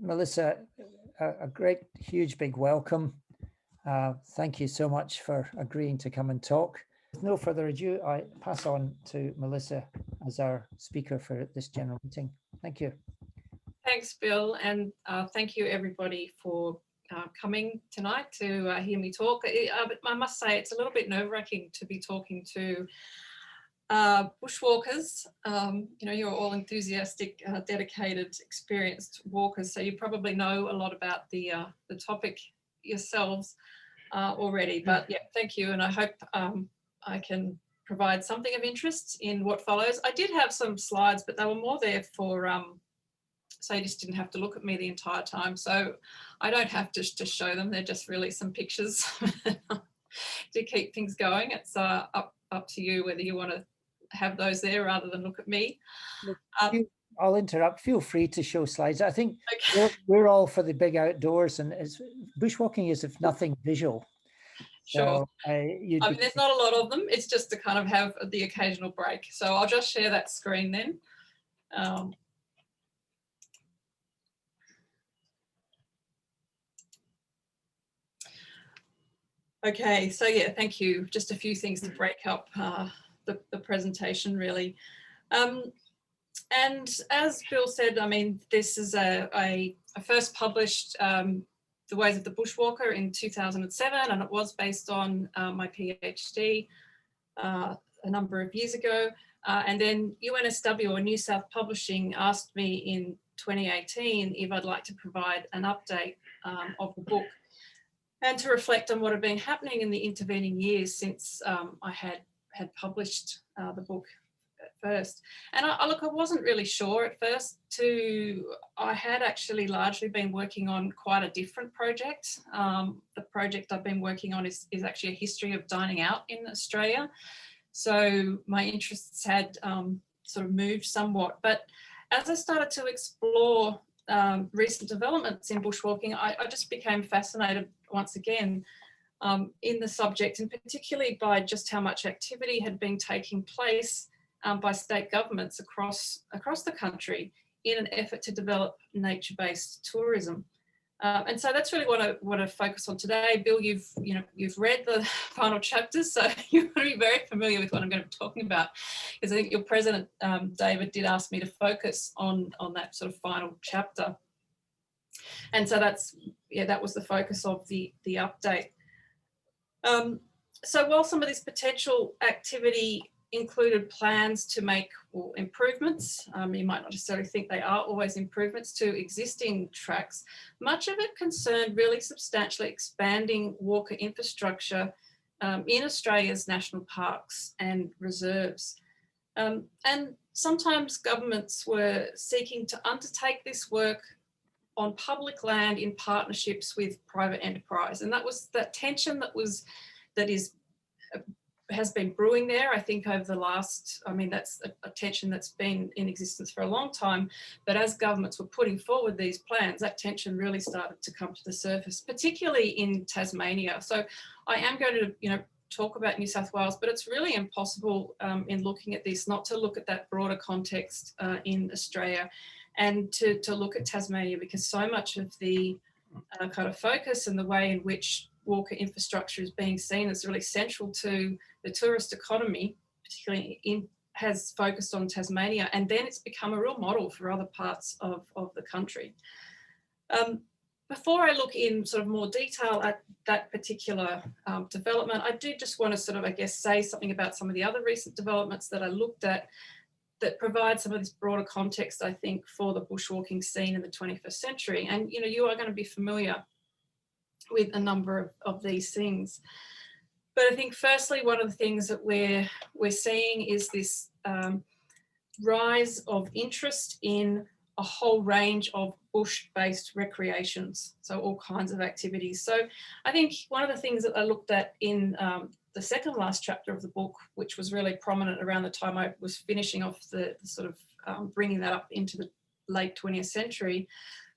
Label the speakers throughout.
Speaker 1: Melissa, a great, huge, big welcome. Thank you so much for agreeing to come and talk. With no further ado, I pass on to Melissa as our speaker for this general meeting. Thank you.
Speaker 2: Thanks, Bill, and thank you everybody for coming tonight to hear me talk. I must say it's a little bit nerve-wracking to be talking to bushwalkers. You're all enthusiastic, dedicated, experienced walkers, so you probably know a lot about the topic yourselves already. But yeah, thank you, and I hope I can provide something of interest in what follows. I did have some slides, but they were more there for so you just didn't have to look at me the entire time. So I don't have to show them. They're just really some pictures to keep things going. It's up to you whether you want to have those there rather than look at me.
Speaker 1: I'll interrupt. Feel free to show slides. I think we're all for the big outdoors, and bushwalking is, if nothing, visual.
Speaker 2: Sure.
Speaker 1: So,
Speaker 2: I mean, there's not a lot of them. It's just to kind of have the occasional break. So I'll just share that screen then. Okay, so yeah, thank you. Just a few things to break up the presentation, really. And as Bill said, I mean, this is I first published The Ways of the Bushwalker in 2007, and it was based on my PhD a number of years ago. And then UNSW, or New South Publishing, asked me in 2018 if I'd like to provide an update of the book, and to reflect on what had been happening in the intervening years since I had published the book at first. And look, I wasn't really sure at first. I had actually largely been working on quite a different project. The project I've been working on is actually a history of dining out in Australia. So my interests had sort of moved somewhat. But as I started to explore recent developments in bushwalking, I just became fascinated once again in the subject, and particularly by just how much activity had been taking place by state governments across the country in an effort to develop nature-based tourism. And so that's really what I want to focus on today. Bill, you've read the final chapters, so you're going to be very familiar with what I'm going to be talking about, because I think your president, David, did ask me to focus on that sort of final chapter. And so that was the focus of the update. So while some of this potential activity included plans to make improvements, you might not necessarily think they are always improvements to existing tracks, much of it concerned really substantially expanding walker infrastructure in Australia's national parks and reserves. And sometimes governments were seeking to undertake this work on public land in partnerships with private enterprise. And that was that tension that has been brewing there, I think, over the last, I mean, that's a tension that's been in existence for a long time. But as governments were putting forward these plans, that tension really started to come to the surface, particularly in Tasmania. So I am going to, talk about New South Wales, but it's really impossible in looking at this not to look at that broader context in Australia, and to look at Tasmania, because so much of the kind of focus and the way in which walker infrastructure is being seen as really central to the tourist economy, particularly has focused on Tasmania, and then it's become a real model for other parts of the country. Before I look in sort of more detail at that particular development, I do just want to sort of, I guess, say something about some of the other recent developments that I looked at that provide some of this broader context, I think, for the bushwalking scene in the 21st century. And, you are going to be familiar with a number of these things. But I think firstly, one of the things that we're seeing is this rise of interest in a whole range of bush-based recreations, so all kinds of activities. So I think one of the things that I looked at in the second last chapter of the book, which was really prominent around the time I was finishing off the sort of bringing that up into the late 20th century,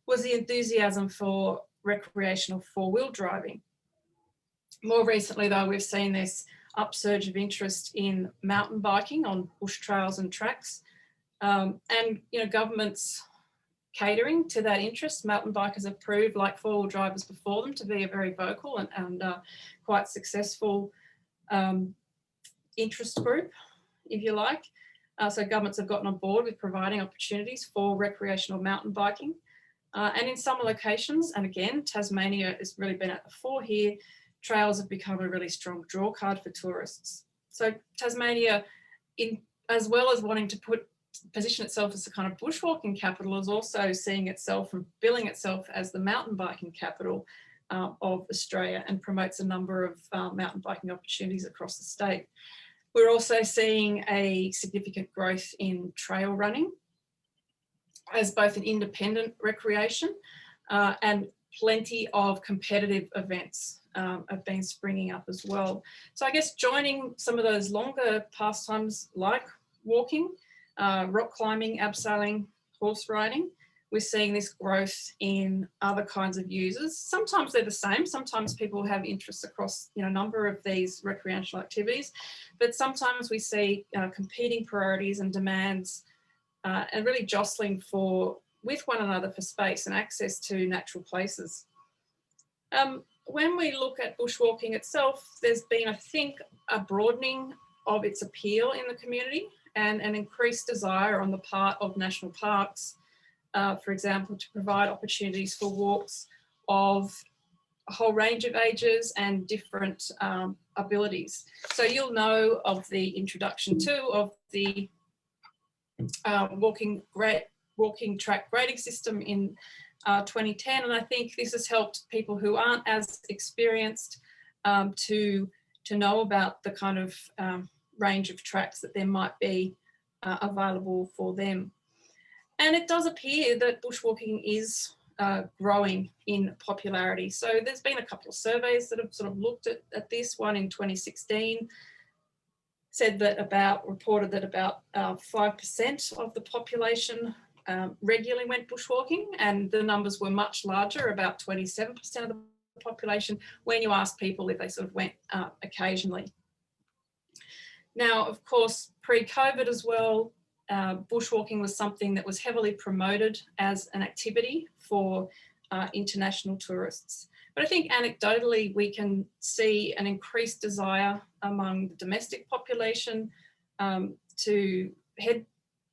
Speaker 2: was the enthusiasm for recreational four-wheel driving. More recently, though, we've seen this upsurge of interest in mountain biking on bush trails and tracks. And, governments catering to that interest. Mountain bikers have proved, like four-wheel drivers before them, to be a very vocal and quite successful interest group, if you like. So governments have gotten on board with providing opportunities for recreational mountain biking. And in some locations, and again, Tasmania has really been at the fore here, trails have become a really strong draw card for tourists. So Tasmania, as well as wanting to position itself as a kind of bushwalking capital, is also seeing itself and billing itself as the mountain biking capital of Australia, and promotes a number of mountain biking opportunities across the state. We're also seeing a significant growth in trail running as both an independent recreation and plenty of competitive events have been springing up as well. So I guess joining some of those longer pastimes like walking, rock climbing, abseiling, horse riding, we're seeing this growth in other kinds of users. Sometimes they're the same. Sometimes people have interests across a number of these recreational activities, but sometimes we see competing priorities and demands and really jostling with one another for space and access to natural places. When we look at bushwalking itself, there's been, I think, a broadening of its appeal in the community and an increased desire on the part of national parks, for example, to provide opportunities for walks of a whole range of ages and different abilities. So you'll know of the introduction too of the walking track grading system in 2010, and I think this has helped people who aren't as experienced to know about the kind of range of tracks that there might be available for them. And it does appear that bushwalking is growing in popularity. So there's been a couple of surveys that have sort of looked at this. One in 2016 reported that about 5% of the population regularly went bushwalking, and the numbers were much larger, about 27% of the population, when you ask people if they sort of went occasionally. Now, of course, pre-COVID as well, bushwalking was something that was heavily promoted as an activity for international tourists. But I think anecdotally, we can see an increased desire among the domestic population to head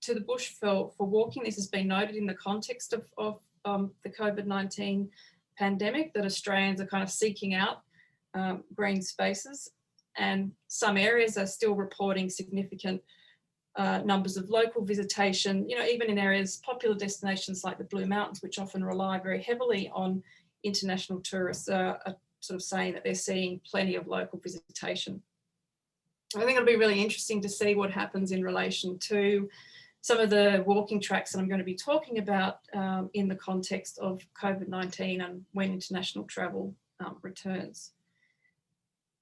Speaker 2: to the bush for walking. This has been noted in the context of the COVID-19 pandemic, that Australians are kind of seeking out green spaces, and some areas are still reporting significant numbers of local visitation, even in areas, popular destinations like the Blue Mountains, which often rely very heavily on international tourists, are sort of saying that they're seeing plenty of local visitation. I think it'll be really interesting to see what happens in relation to some of the walking tracks that I'm going to be talking about in the context of COVID-19 and when international travel returns.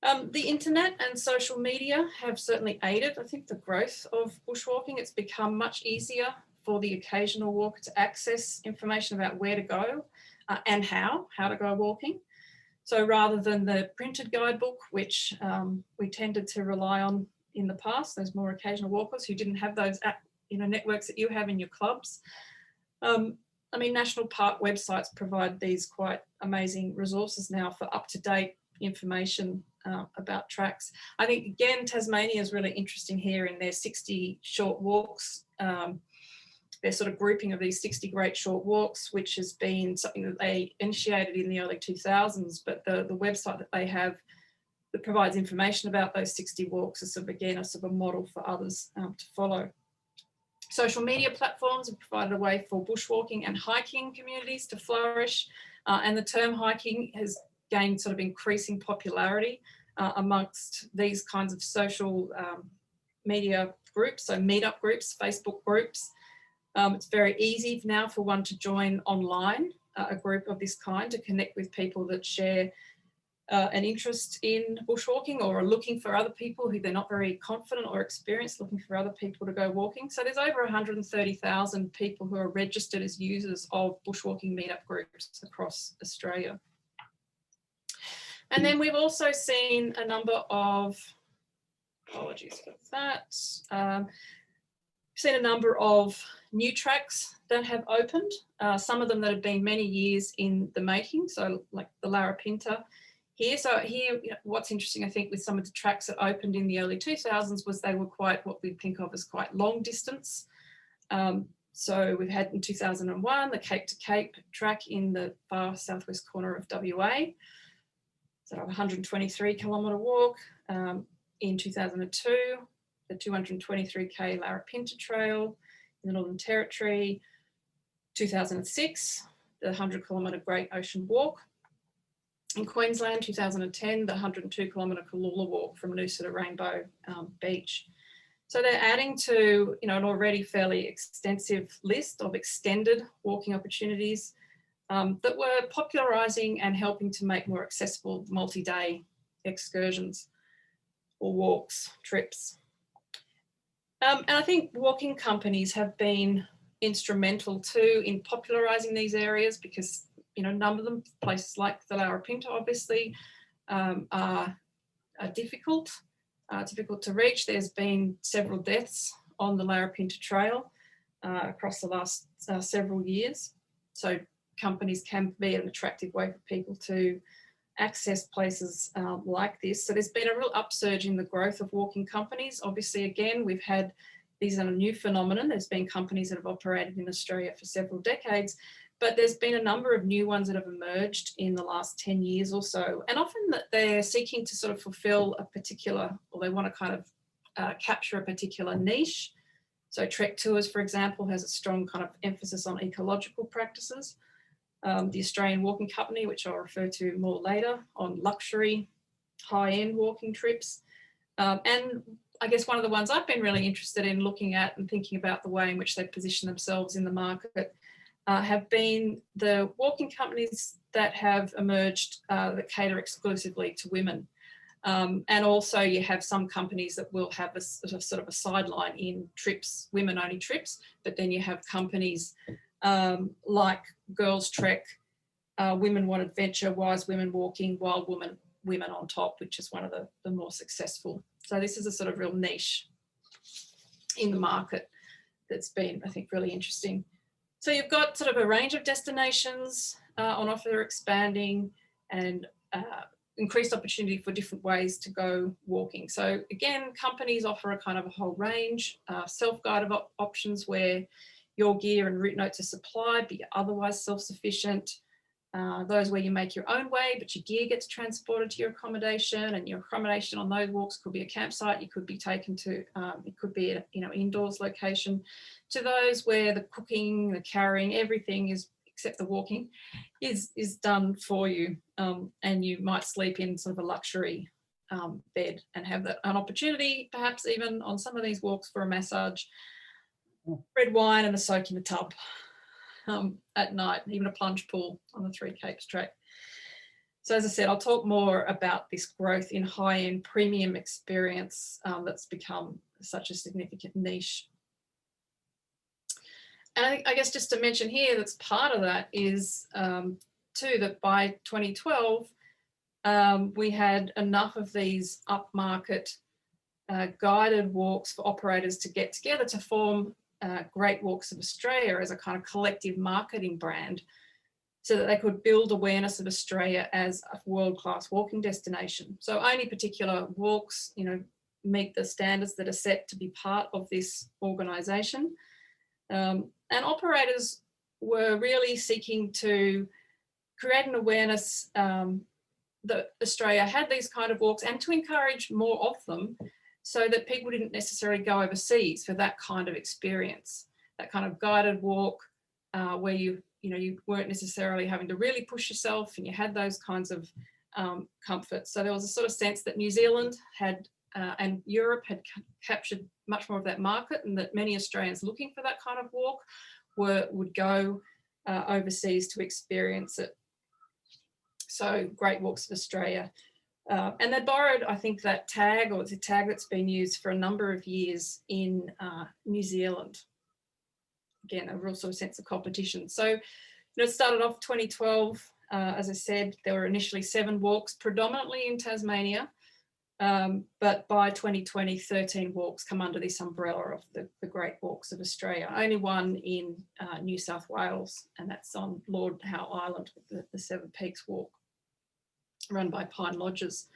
Speaker 2: The internet and social media have certainly aided, I think, the growth of bushwalking. It's become much easier for the occasional walker to access information about where to go and how to go walking. So rather than the printed guidebook, which we tended to rely on in the past, those more occasional walkers who didn't have those networks that you have in your clubs. I mean, national park websites provide these quite amazing resources now for up-to-date information about tracks. I think, again, Tasmania is really interesting here in their 60 short walks. Their sort of grouping of these 60 great short walks, which has been something that they initiated in the early 2000s, but the website that they have that provides information about those 60 walks is sort of, again, a sort of a model for others to follow. Social media platforms have provided a way for bushwalking and hiking communities to flourish, and the term hiking has gained sort of increasing popularity amongst these kinds of social media groups, so meetup groups, Facebook groups. It's very easy now for one to join online a group of this kind, to connect with people that share an interest in bushwalking or are looking for other people who they're not very confident or experienced, looking for other people to go walking. So there's over 130,000 people who are registered as users of bushwalking meetup groups across Australia. And then we've also seen a number of, apologies for that, seen a number of new tracks that have opened, some of them that have been many years in the making, so like the Larapinta here. So here, what's interesting, I think, with some of the tracks that opened in the early 2000s was they were quite what we'd think of as quite long distance. So we've had in 2001 the Cape to Cape track in the far southwest corner of WA, so a 123 kilometre walk. In 2002, the 223k Larapinta Trail in the Northern Territory. 2006, the 100 kilometre Great Ocean Walk. In Queensland, 2010, the 102 kilometre Kalula Walk from Noosa to Rainbow Beach. So they're adding to, an already fairly extensive list of extended walking opportunities that were popularising and helping to make more accessible multi-day excursions or walks, trips. And I think walking companies have been instrumental too in popularising these areas because, a number of them, places like the Larapinta obviously, are difficult to reach. There's been several deaths on the Larapinta Trail across the last several years. So companies can be an attractive way for people to access places like this. So there's been a real upsurge in the growth of walking companies. Obviously, again, we've had, these are a new phenomenon. There's been companies that have operated in Australia for several decades, but there's been a number of new ones that have emerged in the last 10 years or so. And often that they're seeking to sort of fulfill a particular, or they want to kind of capture a particular niche. So Trek Tours, for example, has a strong kind of emphasis on ecological practices. The Australian Walking Company, which I'll refer to more later, on luxury, high-end walking trips. And I guess one of the ones I've been really interested in looking at and thinking about the way in which they position themselves in the market have been the walking companies that have emerged that cater exclusively to women. And also you have some companies that will have a sort of a sideline in trips, women-only trips, but then you have companies like Girls Trek, Women Want Adventure, Wise Women Walking, Wild Women on Top, which is one of the more successful. So this is a sort of real niche in the market that's been, I think, really interesting. So you've got sort of a range of destinations on offer, expanding, and increased opportunity for different ways to go walking. So again, companies offer a kind of a whole range, self-guided options where your gear and route notes are supplied, but you're otherwise self-sufficient. Those where you make your own way, but your gear gets transported to your accommodation, and your accommodation on those walks could be a campsite. You could be taken to, it could be a indoors location. To those where the cooking, the carrying, everything is, except the walking, is done for you, and you might sleep in sort of a luxury bed and have an opportunity, perhaps even on some of these walks, for a massage, red wine, and a soak in the tub. At night, even a plunge pool on the Three Capes track. So as I said, I'll talk more about this growth in high-end premium experience that's become such a significant niche. And I guess just to mention here, that's part of that is too, that by 2012, we had enough of these upmarket guided walks for operators to get together to form Great Walks of Australia as a kind of collective marketing brand, so that they could build awareness of Australia as a world-class walking destination. So only particular walks, meet the standards that are set to be part of this organisation. And operators were really seeking to create an awareness that Australia had these kind of walks, and to encourage more of them, so that people didn't necessarily go overseas for that kind of experience, that kind of guided walk where you weren't necessarily having to really push yourself, and you had those kinds of comforts. So there was a sort of sense that New Zealand had and Europe had captured much more of that market, and that many Australians looking for that kind of walk would go overseas to experience it. So Great Walks of Australia. And they borrowed, I think, that tag, or it's a tag that's been used for a number of years in New Zealand. Again, a real sort of sense of competition. So, it started off 2012. As I said, there were initially 7 walks, predominantly in Tasmania, But by 2020, 13 walks come under this umbrella of the Great Walks of Australia. Only one in New South Wales, and that's on Lord Howe Island, the Seven Peaks Walk, run by Pine Lodges.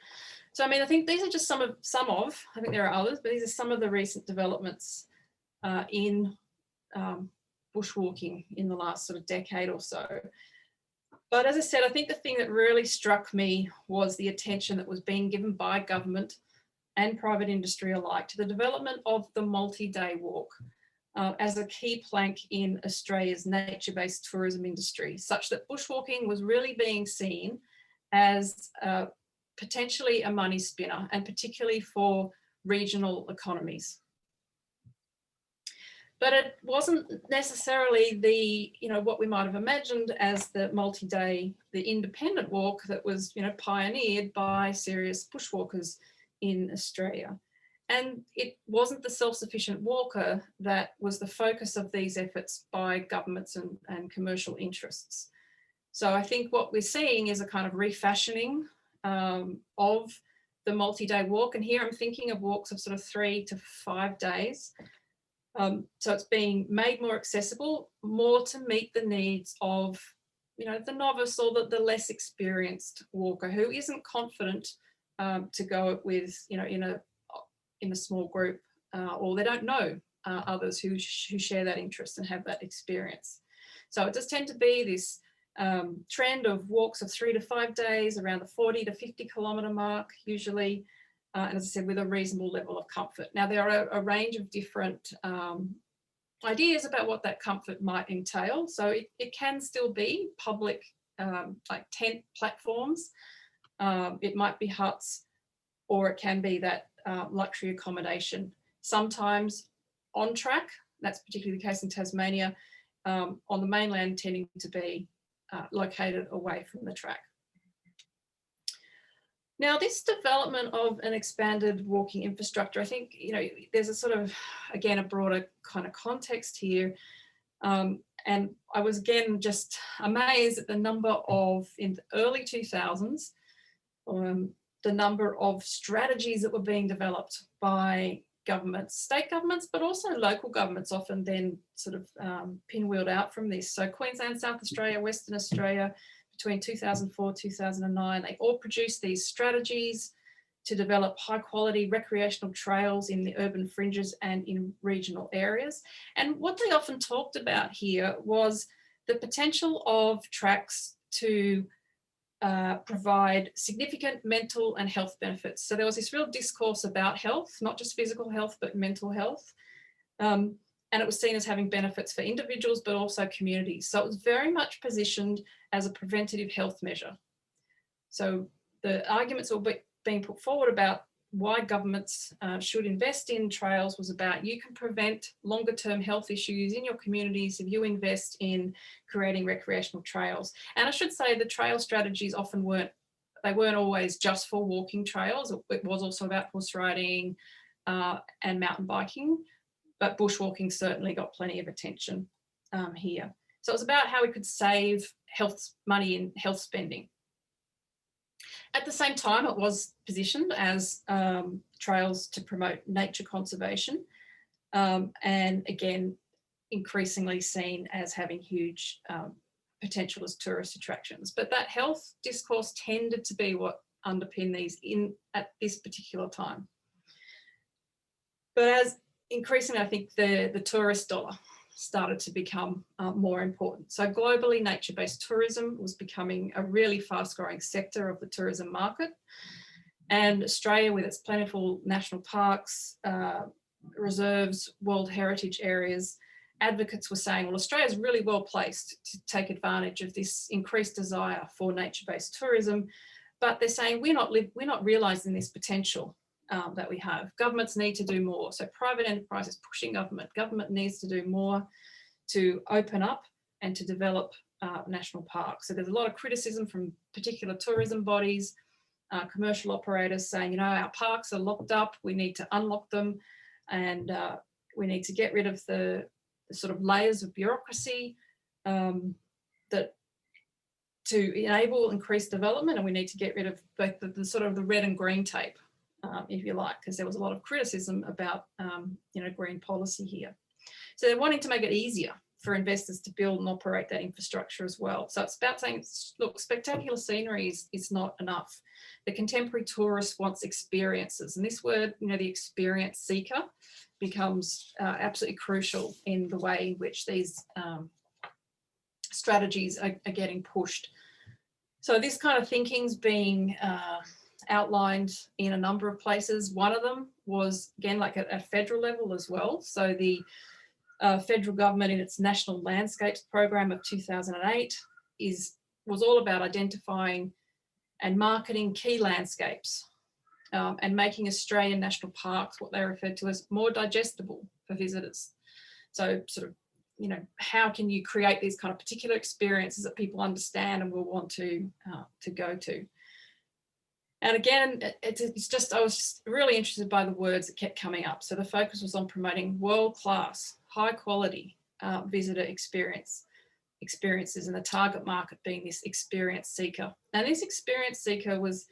Speaker 2: So, I mean, I think these are just some of, I think there are others, but these are some of the recent developments in bushwalking in the last sort of decade or so. But as I said, I think the thing that really struck me was the attention that was being given by government and private industry alike to the development of the multi-day walk as a key plank in Australia's nature-based tourism industry, such that bushwalking was really being seen as potentially a money spinner, and particularly for regional economies. But it wasn't necessarily the, what we might have imagined as the multi-day, the independent walk that was, pioneered by serious bushwalkers in Australia. And it wasn't the self-sufficient walker that was the focus of these efforts by governments and commercial interests. So I think what we're seeing is a kind of refashioning of the multi-day walk. And here I'm thinking of walks of sort of 3 to 5 days. So it's being made more accessible, more to meet the needs of, the novice or the less experienced walker who isn't confident to go with, in a small group, or they don't know others who share that interest and have that experience. So it does tend to be this trend of walks of 3 to 5 days around the 40 to 50 kilometre mark, usually. And as I said, with a reasonable level of comfort. Now, there are a range of different ideas about what that comfort might entail. So it can still be public, like tent platforms. It might be huts, or it can be that luxury accommodation. Sometimes on track, that's particularly the case in Tasmania, on the mainland tending to be located away from the track. Now, this development of an expanded walking infrastructure, I think, there's a sort of, again, a broader kind of context here. And I was, again, just amazed at the number of, in the early 2000s, the number of strategies that were being developed by governments, state governments, but also local governments, often then sort of pinwheeled out from this. So Queensland, South Australia, Western Australia, between 2004, 2009, they all produced these strategies to develop high quality recreational trails in the urban fringes and in regional areas. And what they often talked about here was the potential of tracks to provide significant mental and health benefits. So there was this real discourse about health, not just physical health, but mental health. And it was seen as having benefits for individuals, but also communities. So it was very much positioned as a preventative health measure. So the arguments that were being put forward about why governments should invest in trails was about, you can prevent longer term health issues in your communities if you invest in creating recreational trails. And I should say the trail strategies often weren't always just for walking trails. It was also about horse riding and mountain biking. But bushwalking certainly got plenty of attention here. So it was about how we could save money in health spending. At the same time, it was positioned as trails to promote nature conservation, and again, increasingly seen as having huge potential as tourist attractions. But that health discourse tended to be what underpinned these at this particular time. But as increasingly, I think the tourist dollar started to become more important. So globally, nature-based tourism was becoming a really fast-growing sector of the tourism market. And Australia, with its plentiful national parks, reserves, World Heritage areas, advocates were saying, well, Australia is really well placed to take advantage of this increased desire for nature-based tourism. But they're saying we're not realising this potential that we have. Governments need to do more. So private enterprise is pushing government. Government needs to do more to open up and to develop national parks. So there's a lot of criticism from particular tourism bodies, commercial operators saying, our parks are locked up. We need to unlock them, and we need to get rid of the sort of layers of bureaucracy that to enable increased development, and we need to get rid of both the sort of the red and green tape if you like, because there was a lot of criticism about, green policy here. So they're wanting to make it easier for investors to build and operate that infrastructure as well. So it's about saying, look, spectacular scenery is not enough. The contemporary tourist wants experiences. And this word, the experience seeker, becomes absolutely crucial in the way in which these strategies are getting pushed. So this kind of thinking's being outlined in a number of places. One of them was, again, like at federal level as well. So the federal government in its National Landscapes Program of 2008 was all about identifying and marketing key landscapes and making Australian national parks what they referred to as more digestible for visitors. So sort of, how can you create these kind of particular experiences that people understand and will want to go to? And again, I was just really interested by the words that kept coming up. So the focus was on promoting world-class, high-quality visitor experiences, and the target market being this experience seeker. And this experience seeker was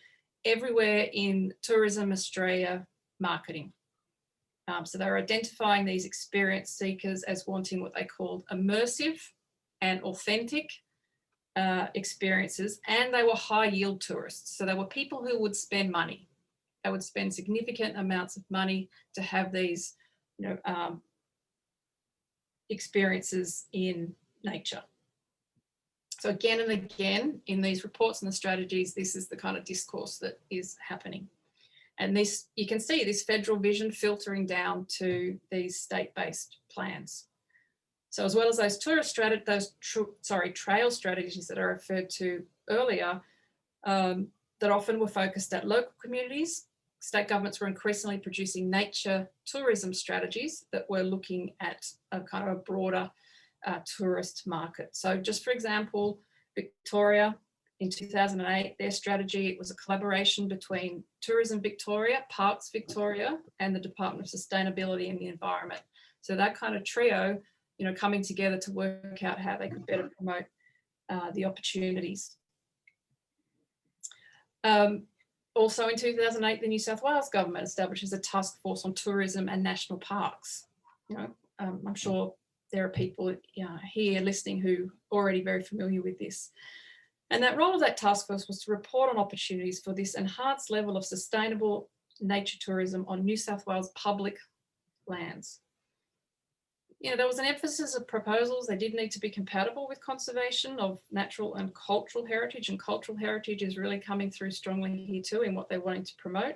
Speaker 2: everywhere in Tourism Australia marketing. So they were identifying these experience seekers as wanting what they called immersive and authentic experiences, and they were high yield tourists. So they were people who would spend money. They would spend significant amounts of money to have these, experiences in nature. So again and again in these reports and the strategies, this is the kind of discourse that is happening. And this, you can see this federal vision filtering down to these state-based plans. So as well as those trail strategies that I referred to earlier, that often were focused at local communities, state governments were increasingly producing nature tourism strategies that were looking at a kind of a broader tourist market. So just for example, Victoria in 2008, their strategy, it was a collaboration between Tourism Victoria, Parks Victoria, and the Department of Sustainability and the Environment. So that kind of trio, coming together to work out how they could better promote the opportunities. Also in 2008, the New South Wales government establishes a task force on tourism and national parks. I'm sure there are people here listening who are already very familiar with this. And that role of that task force was to report on opportunities for this enhanced level of sustainable nature tourism on New South Wales public lands. There was an emphasis of proposals. They did need to be compatible with conservation of natural and cultural heritage, and cultural heritage is really coming through strongly here too in what they're wanting to promote.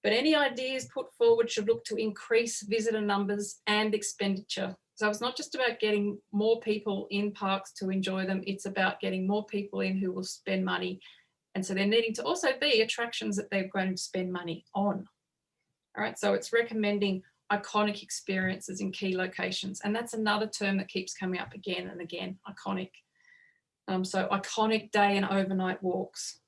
Speaker 2: But any ideas put forward should look to increase visitor numbers and expenditure. So it's not just about getting more people in parks to enjoy them, it's about getting more people in who will spend money. And so they're needing to also be attractions that they're going to spend money on. All right, so it's recommending iconic experiences in key locations. And that's another term that keeps coming up again and again, iconic. So iconic day and overnight walks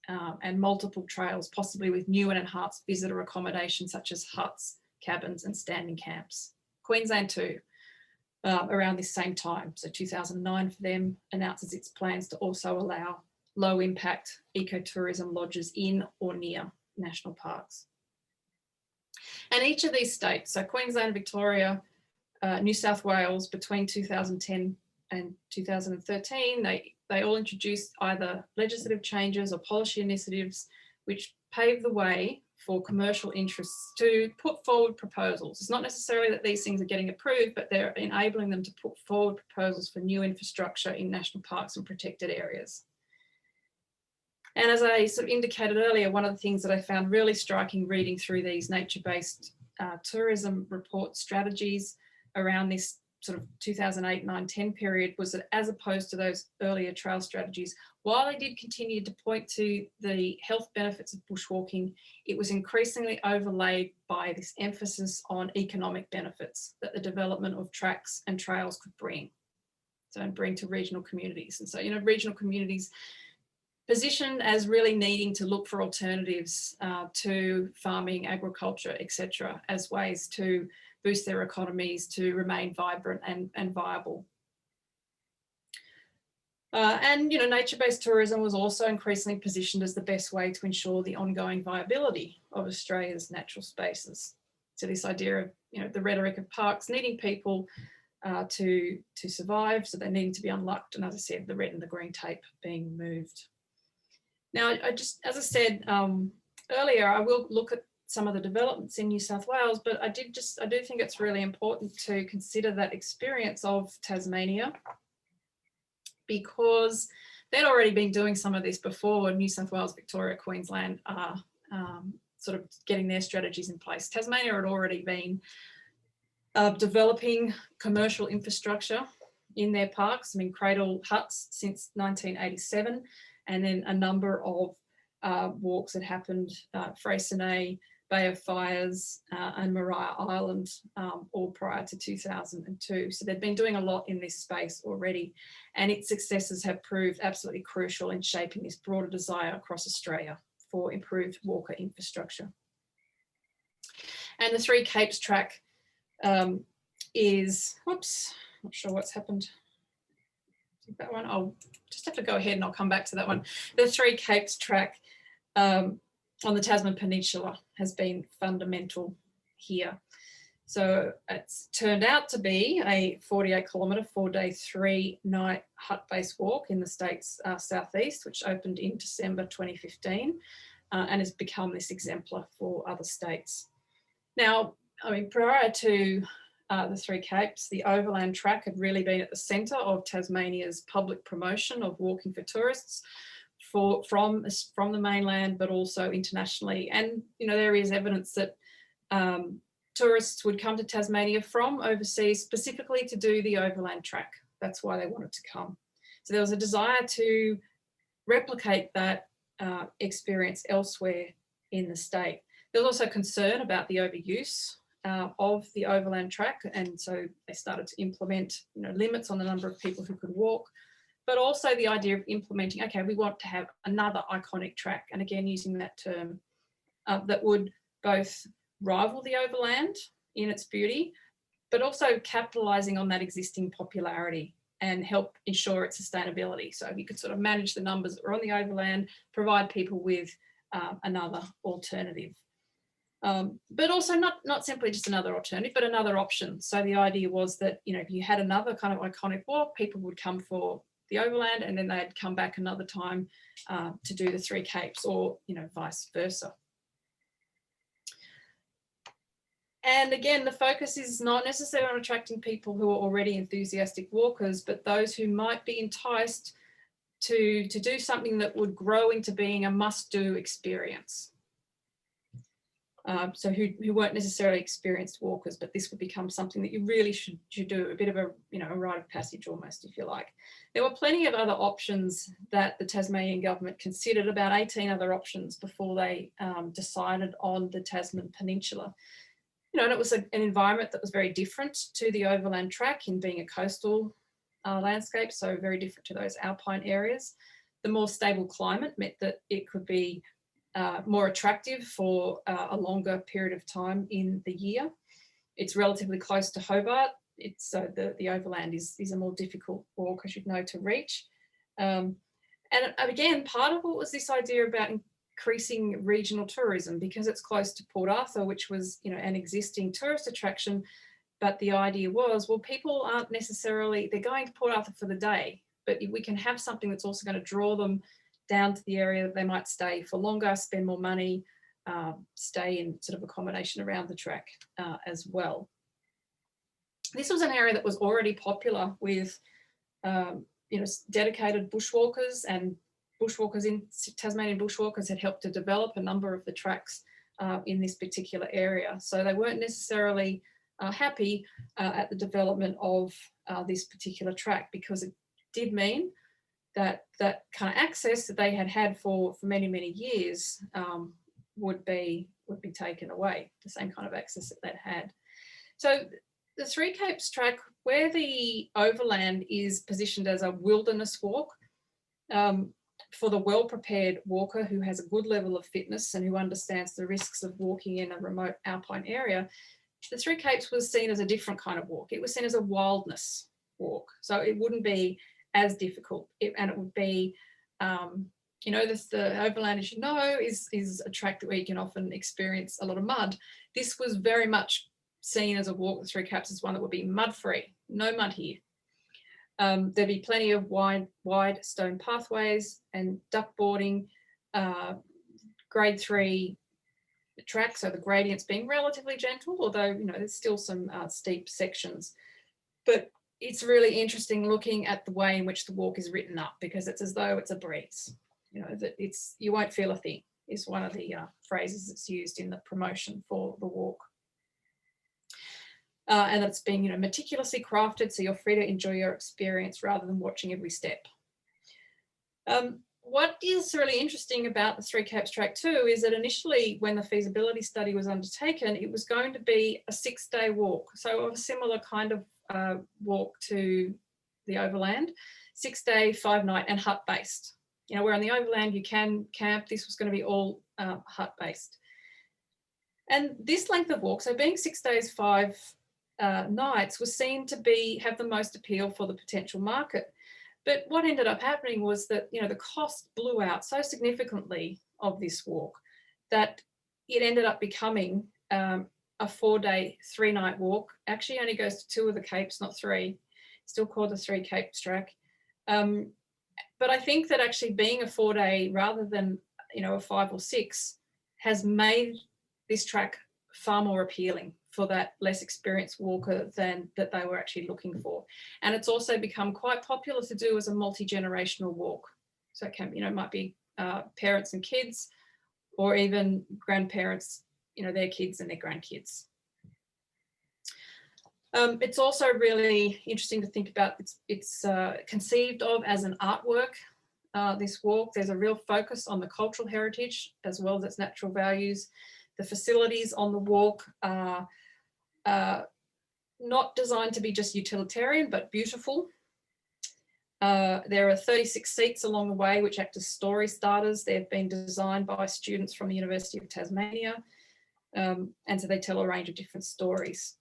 Speaker 2: and multiple trails, possibly with new and enhanced visitor accommodation such as huts, cabins and standing camps. Queensland too, around this same time. So 2009 for them announces its plans to also allow low impact ecotourism lodges in or near national parks. And each of these states, so Queensland, Victoria, New South Wales, between 2010 and 2013, they all introduced either legislative changes or policy initiatives which paved the way for commercial interests to put forward proposals. It's not necessarily that these things are getting approved, but they're enabling them to put forward proposals for new infrastructure in national parks and protected areas. And as I sort of indicated earlier, one of the things that I found really striking reading through these nature-based tourism report strategies around this sort of 2008, 9, 10 period was that as opposed to those earlier trail strategies, while they did continue to point to the health benefits of bushwalking, it was increasingly overlaid by this emphasis on economic benefits that the development of tracks and trails could bring. So, and bring to regional communities. And so, regional communities positioned as really needing to look for alternatives to farming, agriculture, etc., as ways to boost their economies to remain vibrant and viable. And nature-based tourism was also increasingly positioned as the best way to ensure the ongoing viability of Australia's natural spaces. So this idea of the rhetoric of parks needing people to survive, so they needing to be unlocked, and as I said, the red and the green tape being moved. Now, as I said earlier, I will look at some of the developments in New South Wales, but I do think it's really important to consider that experience of Tasmania, because they'd already been doing some of this before New South Wales, Victoria, Queensland are sort of getting their strategies in place. Tasmania had already been developing commercial infrastructure in their parks. I mean, cradle huts since 1987, and then a number of walks that happened, Freycinet, Bay of Fires and Maria Island, all prior to 2002. So they've been doing a lot in this space already, and its successes have proved absolutely crucial in shaping this broader desire across Australia for improved walker infrastructure. And the Three Capes track is, whoops, not sure what's happened. That one, I'll just have to go ahead and I'll come back to that one. The Three Capes track on the Tasman Peninsula has been fundamental here. So it's turned out to be a 48-kilometre, 4-day, 3-night hut-based walk in the state's southeast, which opened in December 2015 and has become this exemplar for other states. Now, I mean, prior to the Three Capes, the overland track had really been at the centre of Tasmania's public promotion of walking for tourists from the mainland, but also internationally. And there is evidence that tourists would come to Tasmania from overseas specifically to do the overland track. That's why they wanted to come. So there was a desire to replicate that experience elsewhere in the state. There was also concern about the overuse of the overland track, and so they started to implement limits on the number of people who could walk, but also the idea of implementing, okay, we want to have another iconic track, and again using that term, that would both rival the overland in its beauty, but also capitalising on that existing popularity and help ensure its sustainability. So you could sort of manage the numbers that are on the overland, provide people with another alternative. But also not simply just another alternative, but another option. So the idea was that, if you had another kind of iconic walk, people would come for the overland and then they'd come back another time to do the Three Capes, or, vice versa. And again, the focus is not necessarily on attracting people who are already enthusiastic walkers, but those who might be enticed to do something that would grow into being a must-do experience. So who weren't necessarily experienced walkers, but this would become something that you really should do, a bit of a rite of passage almost, if you like. There were plenty of other options that the Tasmanian government considered, about 18 other options before they decided on the Tasman Peninsula. And it was an environment that was very different to the overland track in being a coastal landscape, so very different to those alpine areas. The more stable climate meant that it could be more attractive for a longer period of time in the year. It's relatively close to Hobart. So the overland is a more difficult walk, as you'd know, to reach. And again, part of it was this idea about increasing regional tourism, because it's close to Port Arthur, which was an existing tourist attraction. But the idea was, well, people aren't necessarily, they're going to Port Arthur for the day, but if we can have something that's also going to draw them down to the area that they might stay for longer, spend more money, stay in sort of accommodation around the track as well. This was an area that was already popular with dedicated bushwalkers, and bushwalkers in Tasmanian bushwalkers had helped to develop a number of the tracks in this particular area. So they weren't necessarily happy at the development of this particular track, because it did mean that kind of access that they had for many, many years would be taken away, the same kind of access that they'd had. So the Three Capes track, where the overland is positioned as a wilderness walk, for the well-prepared walker who has a good level of fitness and who understands the risks of walking in a remote alpine area, the Three Capes was seen as a different kind of walk. It was seen as a wildness walk. So it wouldn't be as difficult. And it would be, you know, the overland, as you know, is a track where you can often experience a lot of mud. This was very much seen as a walk, the Three Caps, as one that would be mud-free, no mud here. There'd be plenty of wide stone pathways and duck boarding, grade 3 track, so the gradients being relatively gentle, although, you know, there's still some steep sections. But it's really interesting looking at the way in which the walk is written up, because it's as though it's a breeze. You know, that you won't feel a thing is one of the phrases that's used in the promotion for the walk. And it's being, you know, meticulously crafted, so you're free to enjoy your experience rather than watching every step. What is really interesting about the Three Caps track too is that initially, when the feasibility study was undertaken, it was going to be a 6-day walk, so of a similar kind of walk to the overland, 6-day, 5-night, and hut-based. You know, where on the overland you can camp, this was going to be all hut-based. And this length of walk, so being 6 days, 5 nights, was seen to have the most appeal for the potential market. But what ended up happening was that, you know, the cost blew out so significantly of this walk that it ended up becoming a 4-day, 3-night walk. Actually only goes to 2 of the capes, not 3, still called the Three Capes track. But I think that actually being a 4-day rather than, you know, a 5 or 6 has made this track far more appealing for that less experienced walker than that they were actually looking for. And it's also become quite popular to do as a multi-generational walk. So it can, you know, might be parents and kids, or even grandparents, you know, their kids and their grandkids. It's also really interesting to think about. It's conceived of as an artwork, this walk. There's a real focus on the cultural heritage as well as its natural values. The facilities on the walk are not designed to be just utilitarian, but beautiful. There are 36 seats along the way, which act as story starters. They've been designed by students from the University of Tasmania. And so they tell a range of different stories.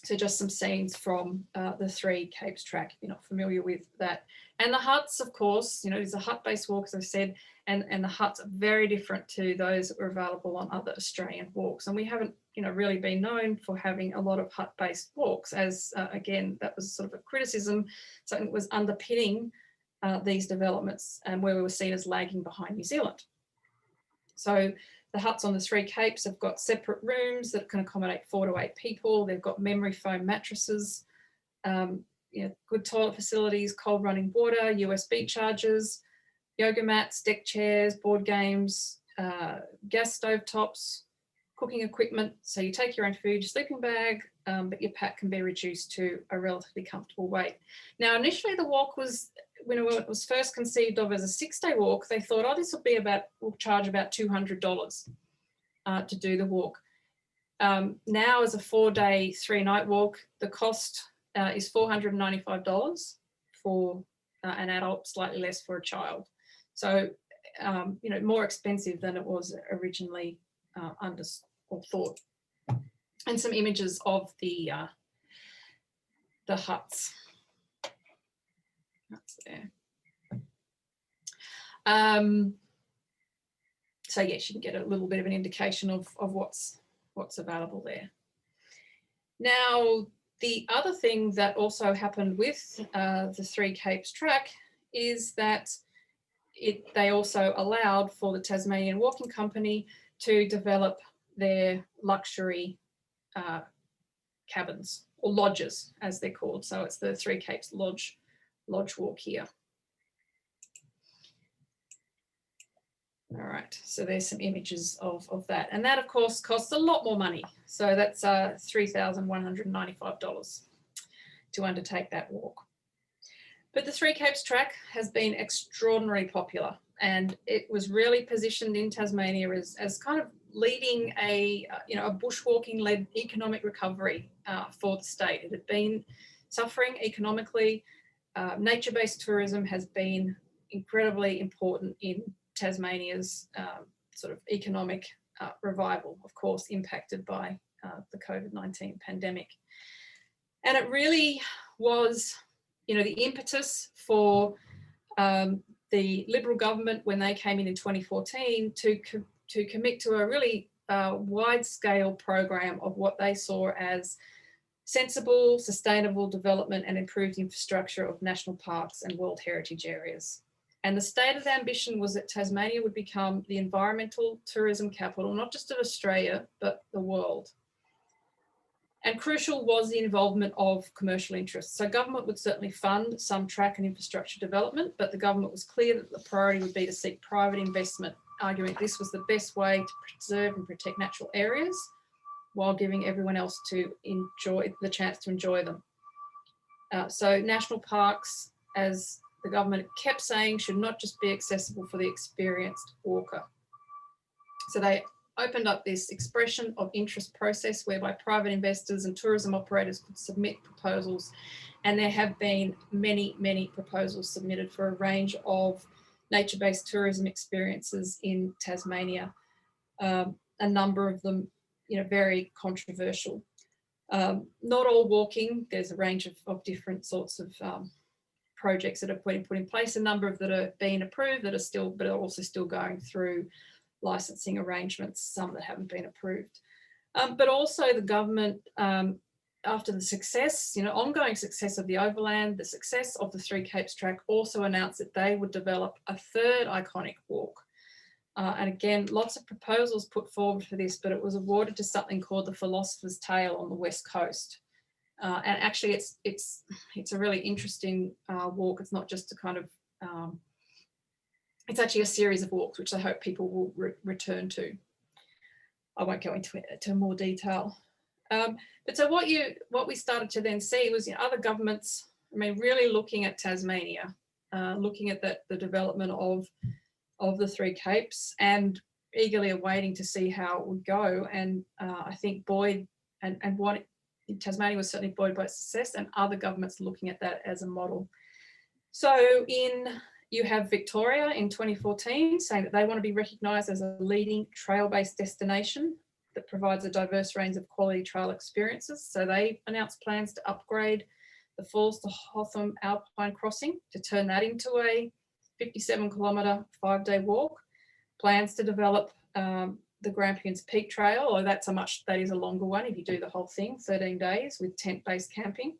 Speaker 2: So just some scenes from the Three Capes track, if you're not familiar with that. And the huts, of course, you know, it's a hut-based walk, as I've said, and the huts are very different to those that were available on other Australian walks. And we haven't, you know, really been known for having a lot of hut-based walks, as again, that was sort of a criticism, something that was underpinning these developments and where we were seen as lagging behind New Zealand. So the huts on the Three Capes have got separate rooms that can accommodate 4 to 8 people. They've got memory foam mattresses, you know, good toilet facilities, cold running water, USB chargers, yoga mats, deck chairs, board games, gas stove tops, cooking equipment. So you take your own food, your sleeping bag, but your pack can be reduced to a relatively comfortable weight. Now, initially the walk was, when it was first conceived of as a 6-day walk, they thought, oh, this will be about, we'll charge about $200 to do the walk. Now, as a 4-day, 3-night walk, the cost is $495 for an adult, slightly less for a child. So, you know, more expensive than it was originally thought. And some images of the huts. That's there. So yes, you can get a little bit of an indication of what's available there. Now, the other thing that also happened with the Three Capes track is that they also allowed for the Tasmanian Walking Company to develop their luxury cabins, or lodges as they're called. So it's the Three Capes Lodge walk here. All right, so there's some images of that. And that, of course, costs a lot more money. So that's $3,195 to undertake that walk. But the Three Capes track has been extraordinarily popular, and it was really positioned in Tasmania as kind of leading a bushwalking-led economic recovery for the state. It had been suffering economically. Nature-based tourism has been incredibly important in Tasmania's sort of economic revival, of course, impacted by the COVID-19 pandemic. And it really was, the impetus for the Liberal government when they came in 2014 to commit to a really wide-scale program of what they saw as sensible, sustainable development and improved infrastructure of national parks and World Heritage areas. And the stated ambition was that Tasmania would become the environmental tourism capital, not just of Australia, but the world. And crucial was the involvement of commercial interests. So government would certainly fund some track and infrastructure development, but the government was clear that the priority would be to seek private investment, arguing this was the best way to preserve and protect natural areas while giving everyone else to enjoy the chance to enjoy them. So national parks, as the government kept saying, should not just be accessible for the experienced walker. So they opened up this expression of interest process whereby private investors and tourism operators could submit proposals. And there have been many, many proposals submitted for a range of nature-based tourism experiences in Tasmania. A number of them, very controversial. Not all walking, there's a range of different sorts of projects that are put in place, a number of that are being approved that are still, but are also still going through licensing arrangements, some that haven't been approved. But also the government, after the success, ongoing success of the Overland, the success of the Three Capes track, also announced that they would develop a third iconic walk. And again, lots of proposals put forward for this, but it was awarded to something called the Philosopher's Tale on the West Coast. And actually it's a really interesting walk. It's not just a kind of, it's actually a series of walks, which I hope people will return to. I won't go into more detail. But so what we started to then see was other governments, really looking at Tasmania, looking at the development of the Three Capes and eagerly awaiting to see how it would go. And I think buoyed and what Tasmania was certainly buoyed by success, and other governments looking at that as a model. So you have Victoria in 2014 saying that they want to be recognised as a leading trail-based destination that provides a diverse range of quality trail experiences. So they announced plans to upgrade the Falls to Hotham Alpine Crossing to turn that into a 57-kilometre 5-day walk. Plans to develop the Grampians Peak Trail, or that is a longer one if you do the whole thing, 13 days with tent-based camping.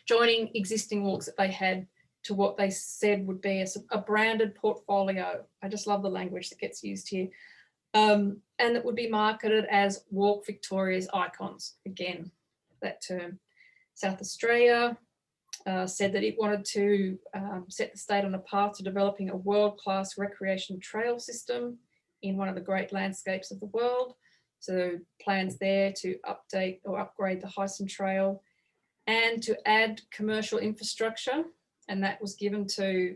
Speaker 2: Joining existing walks that they had to what they said would be a branded portfolio. I just love the language that gets used here. And that would be marketed as Walk Victoria's Icons. Again, that term. South Australia said that it wanted to set the state on a path to developing a world-class recreation trail system in one of the great landscapes of the world. So plans there to update or upgrade the Hyson Trail and to add commercial infrastructure. And that was given to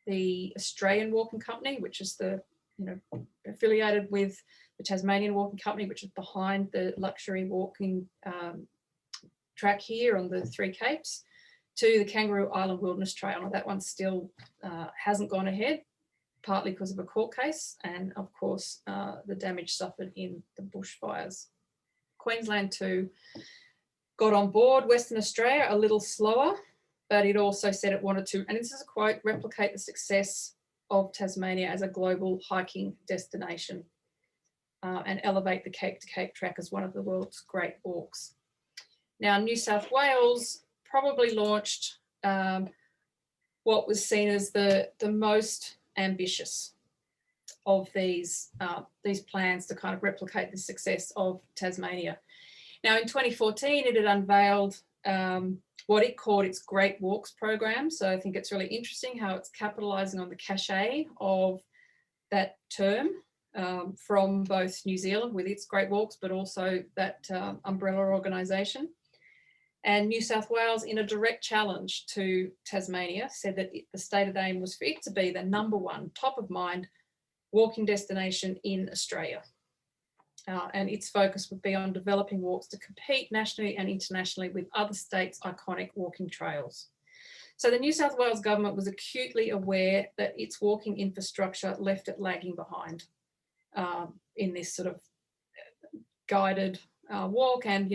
Speaker 2: the Australian Walking Company, which is affiliated with the Tasmanian Walking Company, which is behind the luxury walking track here on the Three Capes, to the Kangaroo Island Wilderness Trail. Now, that one still hasn't gone ahead, partly because of a court case and, of course, the damage suffered in the bushfires. Queensland too got on board. Western Australia a little slower, but it also said it wanted to, and this is a quote, replicate the success of Tasmania as a global hiking destination and elevate the Cape to Cape track as one of the world's great walks. Now, New South Wales probably launched what was seen as the most ambitious of these plans to kind of replicate the success of Tasmania. Now, in 2014, it had unveiled what it called its Great Walks program. So I think it's really interesting how it's capitalising on the cachet of that term from both New Zealand with its Great Walks, but also that umbrella organisation. And New South Wales, in a direct challenge to Tasmania, said that the stated aim was for it to be the #1 top of mind walking destination in Australia. And its focus would be on developing walks to compete nationally and internationally with other states' iconic walking trails. So the New South Wales government was acutely aware that its walking infrastructure left it lagging behind in this sort of guided walk, and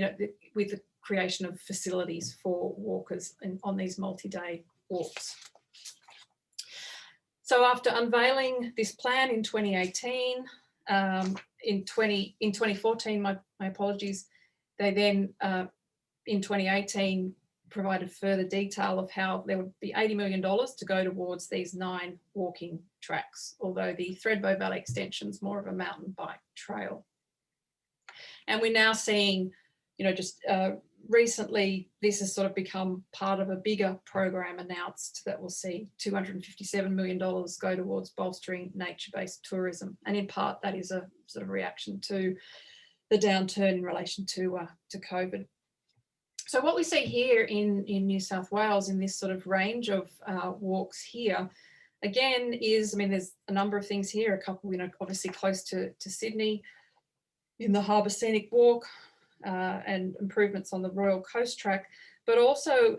Speaker 2: with the creation of facilities for walkers on these multi-day walks. So after unveiling this plan in 2018, in 2014, my apologies, they then in 2018 provided further detail of how there would be $80 million to go towards these 9 walking tracks, although the Thredbo Valley extension is more of a mountain bike trail. And we're now seeing, you know, just recently, this has sort of become part of a bigger program announced that will see $257 million go towards bolstering nature-based tourism. And in part, that is a sort of reaction to the downturn in relation to COVID. So what we see here in New South Wales in this sort of range of walks here, again, is, I mean, there's a number of things here, a couple, you know, obviously close to Sydney, in the Harbour Scenic Walk, and improvements on the Royal Coast Track, but also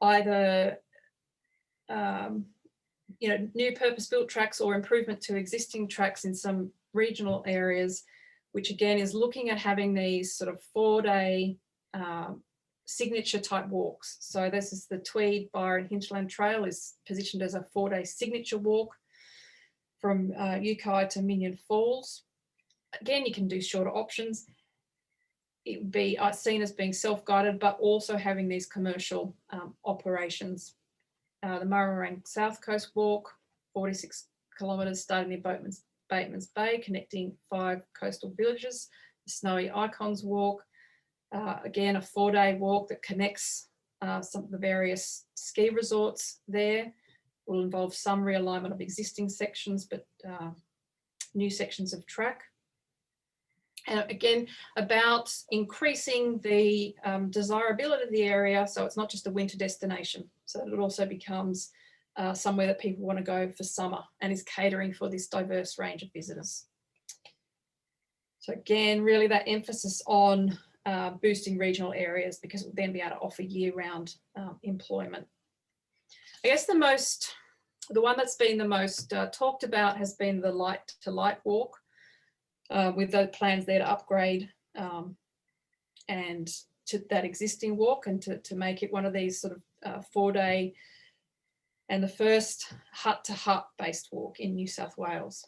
Speaker 2: either you know, new purpose-built tracks or improvement to existing tracks in some regional areas, which again is looking at having these sort of 4-day signature type walks. So this is the Tweed, Byron, Hinterland Trail is positioned as a 4-day signature walk from Yukai to Minion Falls. Again, you can do shorter options. It would be seen as being self-guided, but also having these commercial operations. The Murrumurrung South Coast Walk, 46 kilometres starting near Bateman's Bay, connecting 5 coastal villages. The Snowy Icons Walk, again, a 4-day walk that connects some of the various ski resorts there. Will involve some realignment of existing sections, but new sections of track. And again, about increasing the desirability of the area, so it's not just a winter destination, so that it also becomes somewhere that people want to go for summer and is catering for this diverse range of visitors. So again, really that emphasis on boosting regional areas, because it will then be able to offer year-round employment. I guess the one that's been the most talked about has been the Light to Light Walk, with the plans there to upgrade and to that existing walk and to make it one of these sort of 4-day and the first hut-to-hut based walk in New South Wales.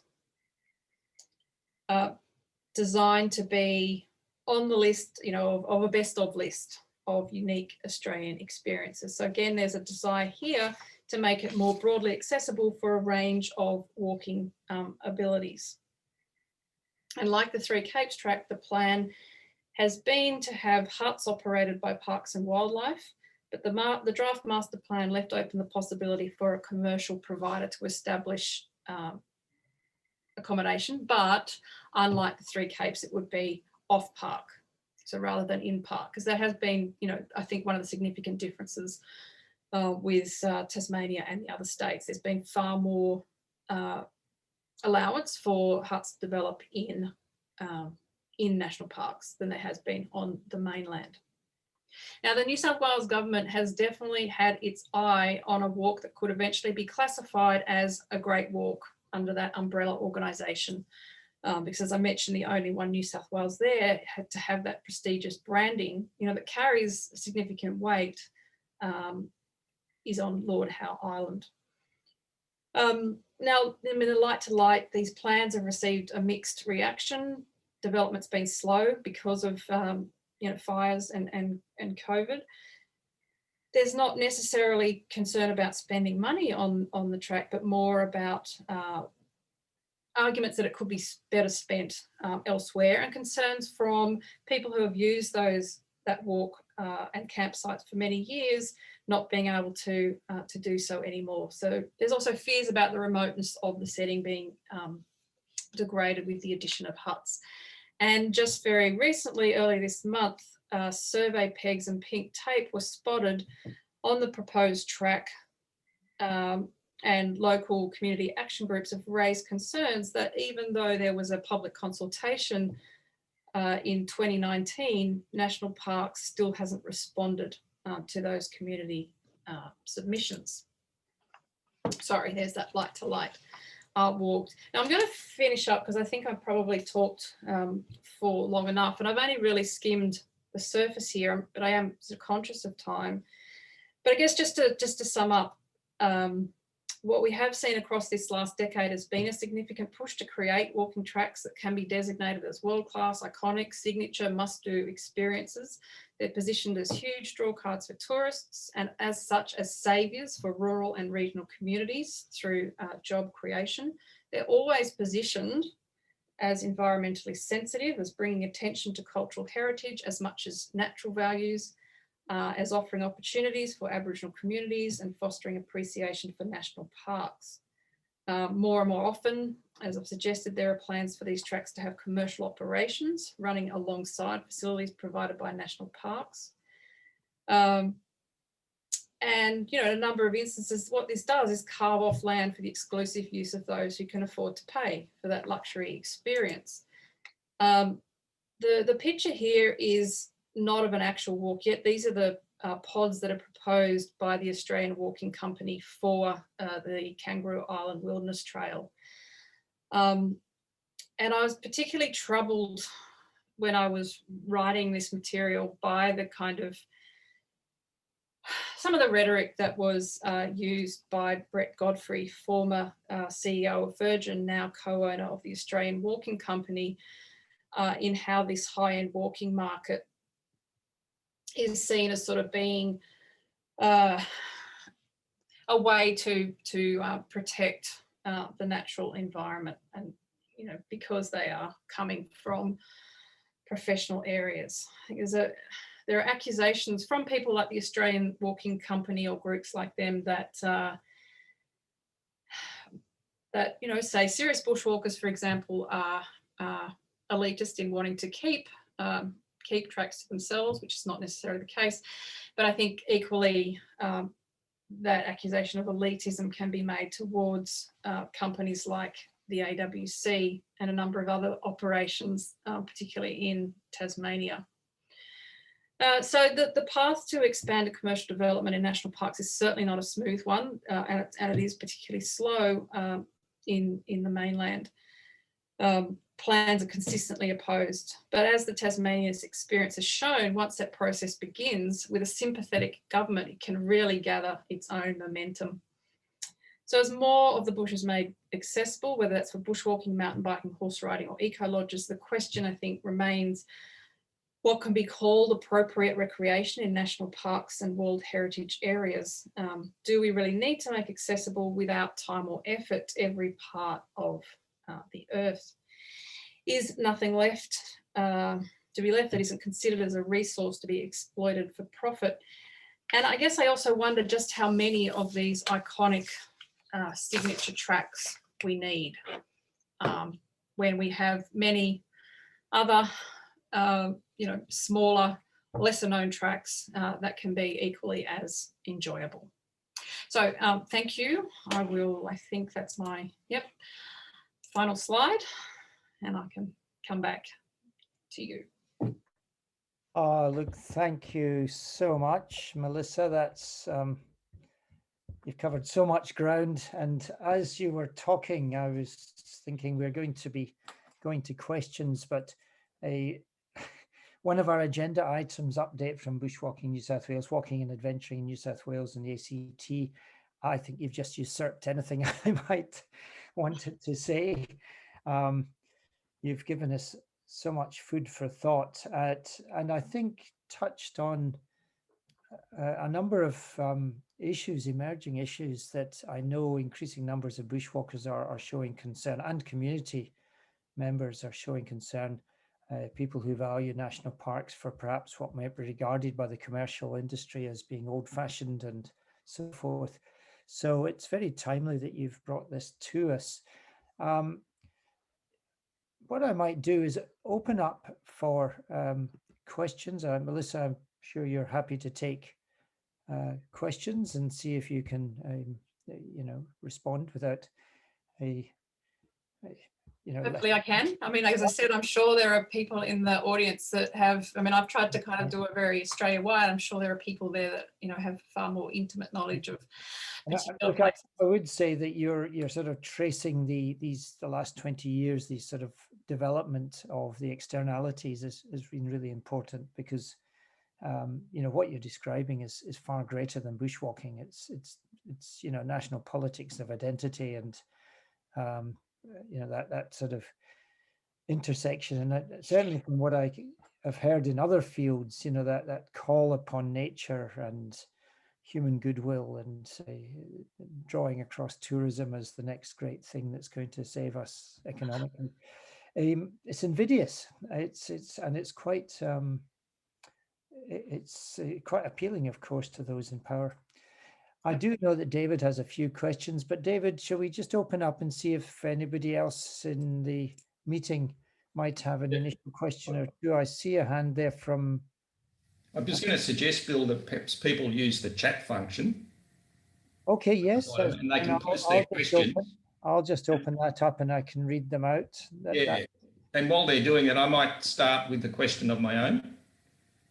Speaker 2: Designed to be on the list, you know, of a best of list of unique Australian experiences. So again, there's a desire here to make it more broadly accessible for a range of walking abilities. And like the Three Capes track, the plan has been to have huts operated by Parks and Wildlife, but the draft master plan left open the possibility for a commercial provider to establish accommodation, but unlike the Three Capes, it would be off park, so rather than in park, because there has been, you know, I think one of the significant differences with Tasmania and the other states. There's been far more allowance for huts to develop in national parks than there has been on the mainland. Now, the New South Wales government has definitely had its eye on a walk that could eventually be classified as a great walk under that umbrella organisation, because as I mentioned, the only one New South Wales there had to have that prestigious branding, you know, that carries significant weight, is on Lord Howe Island. Now, in the Light to Light, these plans have received a mixed reaction. Development's been slow because of you know, fires and COVID. There's not necessarily concern about spending money on the track, but more about arguments that it could be better spent elsewhere, and concerns from people who have used that walk and campsites for many years not being able to do so anymore. So there's also fears about the remoteness of the setting being degraded with the addition of huts. And just very recently, early this month, survey pegs and pink tape were spotted on the proposed track, and local community action groups have raised concerns that even though there was a public consultation in 2019, National Parks still hasn't responded to those community submissions. Sorry, there's that Light to Light walk. Now I'm going to finish up because I think I've probably talked for long enough, and I've only really skimmed the surface here, but I am sort of conscious of time. But I guess just to sum up, what we have seen across this last decade has been a significant push to create walking tracks that can be designated as world-class, iconic, signature, must-do experiences. They're positioned as huge draw cards for tourists and as such as saviours for rural and regional communities through job creation. They're always positioned as environmentally sensitive, as bringing attention to cultural heritage as much as natural values, as offering opportunities for Aboriginal communities and fostering appreciation for national parks. More and more often, as I've suggested, there are plans for these tracks to have commercial operations running alongside facilities provided by national parks. And, you know, in a number of instances, what this does is carve off land for the exclusive use of those who can afford to pay for that luxury experience. The picture here is not of an actual walk yet. These are the pods that are proposed by the Australian Walking Company for the Kangaroo Island Wilderness Trail. And I was particularly troubled when I was writing this material by the kind of some of the rhetoric that was used by Brett Godfrey, former CEO of Virgin, now co-owner of the Australian Walking Company, in how this high-end walking market is seen as sort of being a way to protect the natural environment, and you know, because they are coming from professional areas. I think there are accusations from people like the Australian Walking Company or groups like them that that, you know, say serious bushwalkers, for example, are elitist in wanting to keep tracks to themselves, which is not necessarily the case. But I think equally that accusation of elitism can be made towards companies like the AWC and a number of other operations, particularly in Tasmania. So the path to expanded commercial development in national parks is certainly not a smooth one, and it is particularly slow in the mainland. Plans are consistently opposed, but as the Tasmania's experience has shown, once that process begins with a sympathetic government, it can really gather its own momentum. So as more of the bush is made accessible, whether that's for bushwalking, mountain biking, horse riding or eco-lodges, the question I think remains what can be called appropriate recreation in national parks and World Heritage areas. Do we really need to make accessible without time or effort every part of the earth? Is nothing left to be left that isn't considered as a resource to be exploited for profit? And I guess I also wonder just how many of these iconic signature tracks we need when we have many other you know, smaller, lesser known tracks that can be equally as enjoyable. So thank you. I think that's my, final slide, and I can come back to you.
Speaker 1: Look, thank you so much, Melissa. That's you've covered so much ground, and as you were talking, I was thinking we're going to be going to questions, but one of our agenda items, update from Bushwalking New South Wales, Walking and Adventuring in New South Wales and the ACT. I think you've just usurped anything I might want to say. You've given us so much food for thought, and I think touched on a number of issues, emerging issues that I know increasing numbers of bushwalkers are showing concern, and community members are showing concern. People who value national parks for perhaps what might be regarded by the commercial industry as being old-fashioned and so forth. So it's very timely that you've brought this to us. What I might do is open up for questions. Melissa, I'm sure you're happy to take questions and see if you can, you know, respond without
Speaker 2: Hopefully I can. I mean, as I said, I'm sure there are people in the audience that have, I mean, I've tried to kind of do a very Australia-wide. I'm sure there are people there that, you know, have far more intimate knowledge of particular places.
Speaker 1: I would say that you're sort of tracing the last 20 years, these sort of development of the externalities has been really important, because what you're describing is far greater than bushwalking. It's national politics of identity, and that sort of intersection. And certainly from what I have heard in other fields, that call upon nature and human goodwill, and drawing across tourism as the next great thing that's going to save us economically. It's invidious. It's quite quite appealing, of course, to those in power. I do know that David has a few questions, but David, shall we just open up and see if anybody else in the meeting might have an initial question or two? I see a hand there from...
Speaker 3: I'm just going to suggest, Bill, that perhaps people use the chat function.
Speaker 1: Okay, yes.
Speaker 3: And they can post their questions.
Speaker 1: I'll just open that up and I can read them out.
Speaker 3: And while they're doing it, I might start with the question of my own.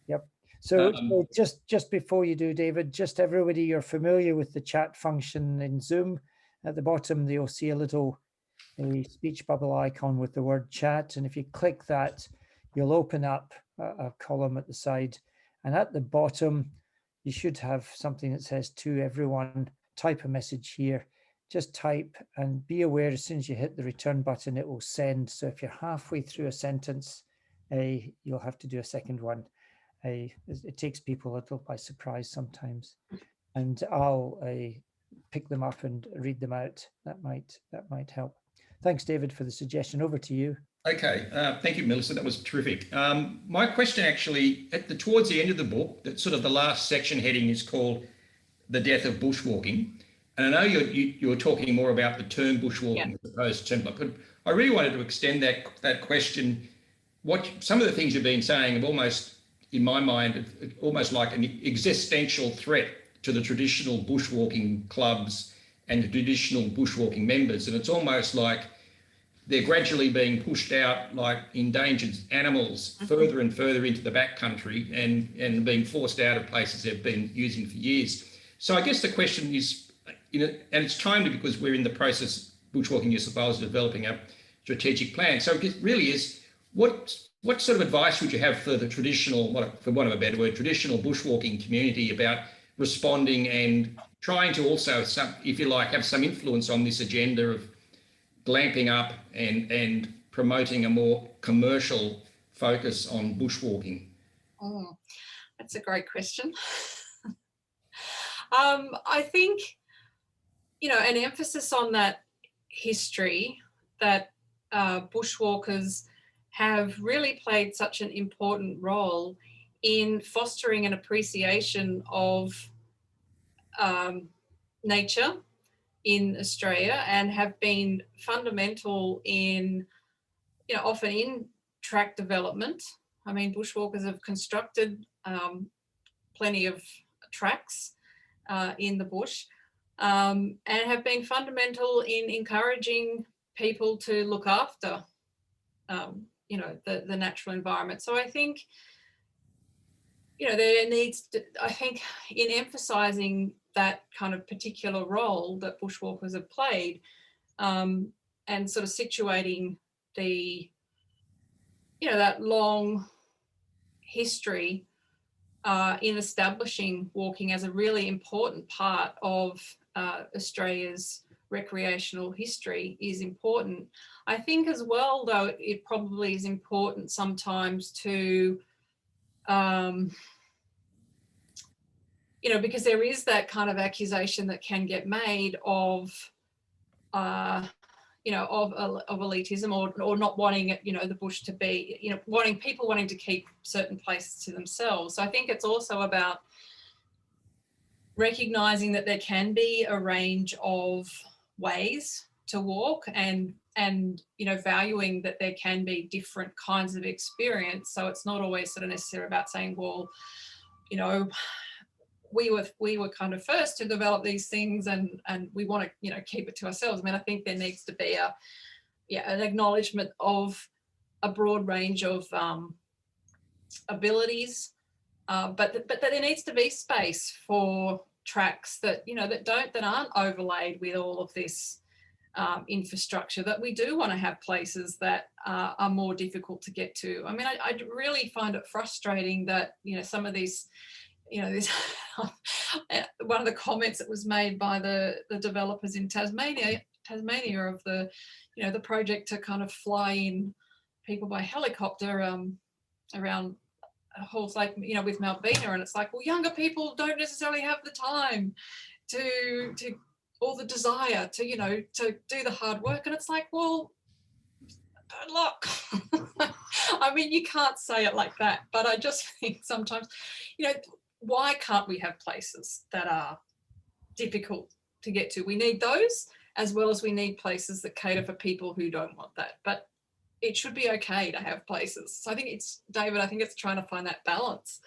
Speaker 1: Yep. So just before you do, David, just everybody, you're familiar with the chat function in Zoom. At the bottom, you'll see a speech bubble icon with the word chat. And if you click that, you'll open up a column at the side. And at the bottom, you should have something that says "to everyone." Type a message here. Just type, and be aware as soon as you hit the return button, it will send. So if you're halfway through a sentence, you'll have to do a second one. It takes people a little by surprise sometimes, and I'll pick them up and read them out. That might help. Thanks, David, for the suggestion. Over to you.
Speaker 3: Okay, thank you, Melissa. That was terrific. My question actually, towards the end of the book, that sort of the last section heading is called "The Death of Bushwalking," and I know you're talking more about the term bushwalking as opposed to term, but I really wanted to extend that question. What some of the things you've been saying have almost, in my mind, almost like an existential threat to the traditional bushwalking clubs and the traditional bushwalking members. And it's almost like they're gradually being pushed out like endangered animals further and further into the backcountry and being forced out of places they've been using for years. So I guess the question is, and it's timely because we're in the process, Bushwalking New South Wales, developing a strategic plan. So it really is, what sort of advice would you have for the traditional, for want of a better word, traditional bushwalking community about responding and trying to also, if you like, have some influence on this agenda of glamping up and promoting a more commercial focus on bushwalking?
Speaker 2: That's a great question. I think, an emphasis on that history, that bushwalkers have really played such an important role in fostering an appreciation of nature in Australia, and have been fundamental in, often in track development. I mean, bushwalkers have constructed plenty of tracks in the bush, and have been fundamental in encouraging people to look after, the natural environment. So I think, there needs to, I think, in emphasising that kind of particular role that bushwalkers have played, and sort of situating the, that long history in establishing walking as a really important part of Australia's recreational history is important. I think as well, though, it probably is important sometimes to, because there is that kind of accusation that can get made of, of elitism, or not wanting, the bush to be, people wanting to keep certain places to themselves. So I think it's also about recognising that there can be a range of ways to walk, and valuing that there can be different kinds of experience. So it's not always sort of necessary about saying, well, we were kind of first to develop these things, and we want to keep it to ourselves. I mean, I think there needs to be an acknowledgement of a broad range of abilities, but there needs to be space for tracks that that aren't overlaid with all of this infrastructure, that we do want to have places that are more difficult to get to. I mean, I really find it frustrating that, you know, some of these, you know, this one of the comments that was made by the developers in Tasmania of the, you know, the project to kind of fly in people by helicopter around Halls Lake, you know, with Malvina, and it's like, well, younger people don't necessarily have the time to or the desire to, you know, to do the hard work. And it's like, well, good luck. I mean, you can't say it like that, but I just think sometimes, you know, why can't we have places that are difficult to get to? We need those, as well as we need places that cater for people who don't want that. But it should be okay to have places. So I think it's, David, I think it's trying to find that balance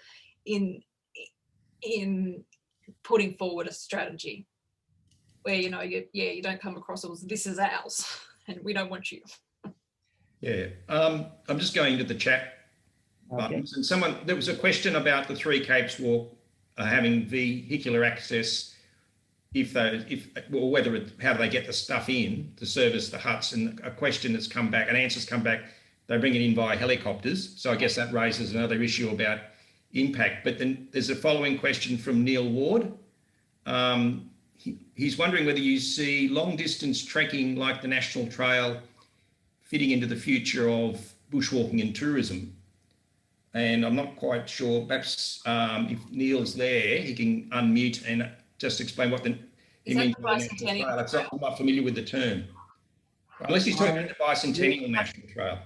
Speaker 2: in putting forward a strategy where, you know, you don't come across as this is ours and we don't want you.
Speaker 3: Yeah, I'm just going to the chat buttons, and there was a question about the Three Capes Walk having vehicular access, how do they get the stuff in to service the huts, and a question that's come back, and answers come back, they bring it in via helicopters. So I guess that raises another issue about impact. But then there's a following question from Neil Ward. He's wondering whether you see long distance trekking like the National Trail fitting into the future of bushwalking and tourism. And I'm not quite sure, perhaps if Neil's there, he can unmute and just explain what he means by the National Trail. I'm not familiar with the term. Unless he's talking about the Bicentennial National Trail.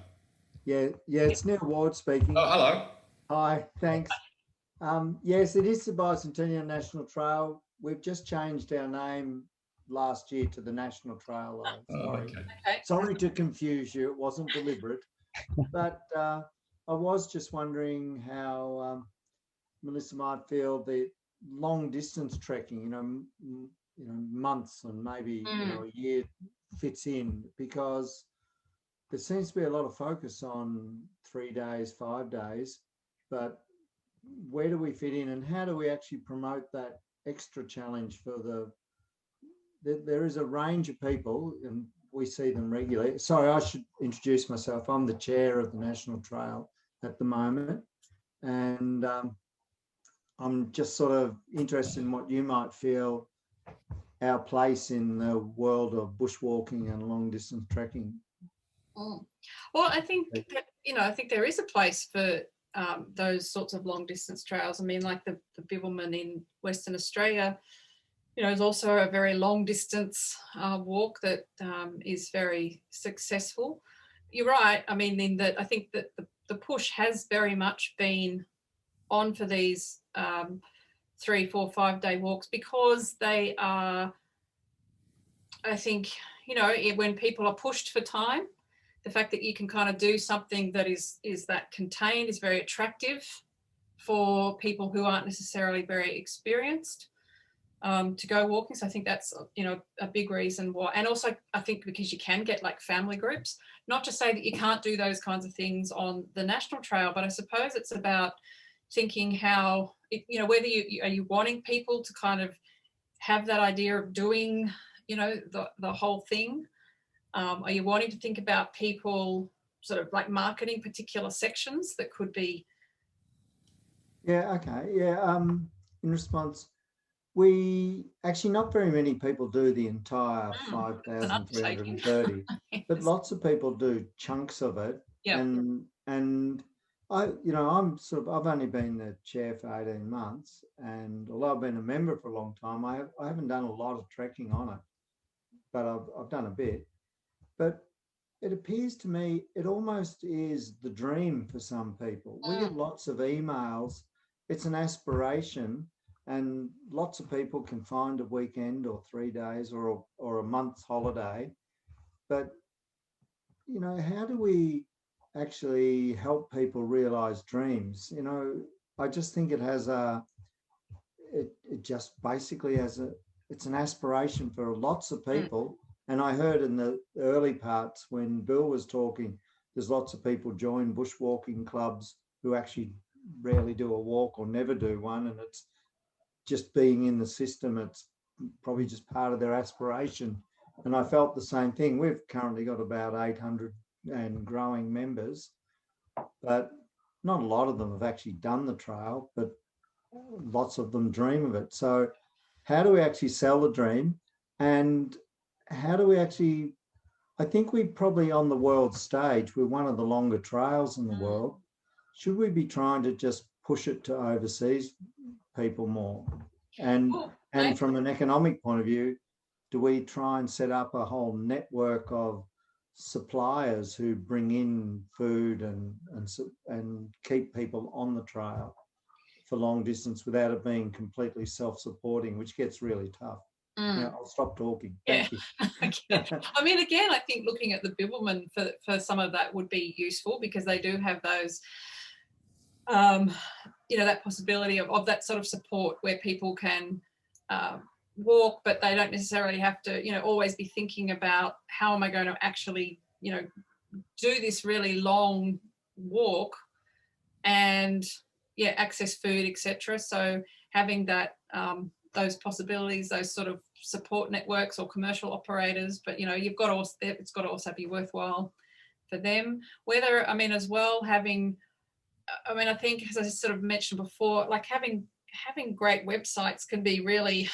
Speaker 4: Yeah, it's Neil Ward speaking.
Speaker 3: Oh, hello.
Speaker 4: Hi, thanks. Yes, it is the Bicentennial National Trail. We've just changed our name last year to the National Trail. Sorry.
Speaker 2: Okay.
Speaker 4: Sorry to confuse you. It wasn't deliberate. But I was just wondering how Melissa might feel the long distance trekking, you know, months and maybe you know, a year fits in, because there seems to be a lot of focus on 3 days, 5 days, but where do we fit in, and how do we actually promote that extra challenge for there is a range of people, and we see them regularly. Sorry, I should introduce myself. I'm the chair of the National Trail at the moment, and I'm just sort of interested in what you might feel our place in the world of bushwalking and long distance trekking.
Speaker 2: Well, I think that, you know, I think there is a place for those sorts of long distance trails. I mean, like the Bibbulmun in Western Australia, you know, is also a very long distance walk that is very successful. You're right. I mean, in that I think that the push has very much been on for these 3, 4, 5 day walks, because they are, I think, you know, when people are pushed for time, the fact that you can kind of do something that is that contained is very attractive for people who aren't necessarily very experienced to go walking. So I think that's, you know, a big reason why. And also I think because you can get like family groups, not to say that you can't do those kinds of things on the National Trail, but I suppose it's about thinking how, you know, whether are you wanting people to kind of have that idea of doing, you know, the whole thing. Are you wanting to think about people sort of like marketing particular sections that could be?
Speaker 4: Yeah, okay. Yeah, in response, we actually, not very many people do the entire 5,330,
Speaker 2: yes.
Speaker 4: but lots of people do chunks of it.
Speaker 2: Yeah.
Speaker 4: And I, you know, I've only been the chair for 18 months, and although I've been a member for a long time, I haven't done a lot of trekking on it, but I've done a bit. But it appears to me it almost is the dream for some people. We get lots of emails. It's an aspiration, and lots of people can find a weekend or 3 days or a month's holiday. But, you know, how do we actually help people realize dreams? You know, I just think it has it just basically it's an aspiration for lots of people. And I heard in the early parts when Bill was talking, there's lots of people join bushwalking clubs who actually rarely do a walk or never do one. And it's just being in the system. It's probably just part of their aspiration And I felt the same thing. We've currently got about 800 and growing members, but not a lot of them have actually done the trail, but lots of them dream of it. So how do we actually sell the dream? And how do we actually, I think we probably on the world stage, we're one of the longer trails in the world. Should we be trying to just push it to overseas people more? And from an economic point of view, do we try and set up a whole network of suppliers who bring in food and keep people on the trail for long distance without it being completely self-supporting, which gets really tough. Now, I'll stop talking. Thank you.
Speaker 2: I mean, again, I think looking at the Bibbulmun for some of that would be useful, because they do have those, you know, that possibility of that sort of support where people can walk, but they don't necessarily have to, you know, always be thinking about how am I going to actually, you know, do this really long walk and access food, etc. So having that those possibilities, those sort of support networks or commercial operators, but you know, it's got to also be worthwhile for them. Whether, I mean, as well, having, I mean, I think, as I sort of mentioned before, like having great websites can be really,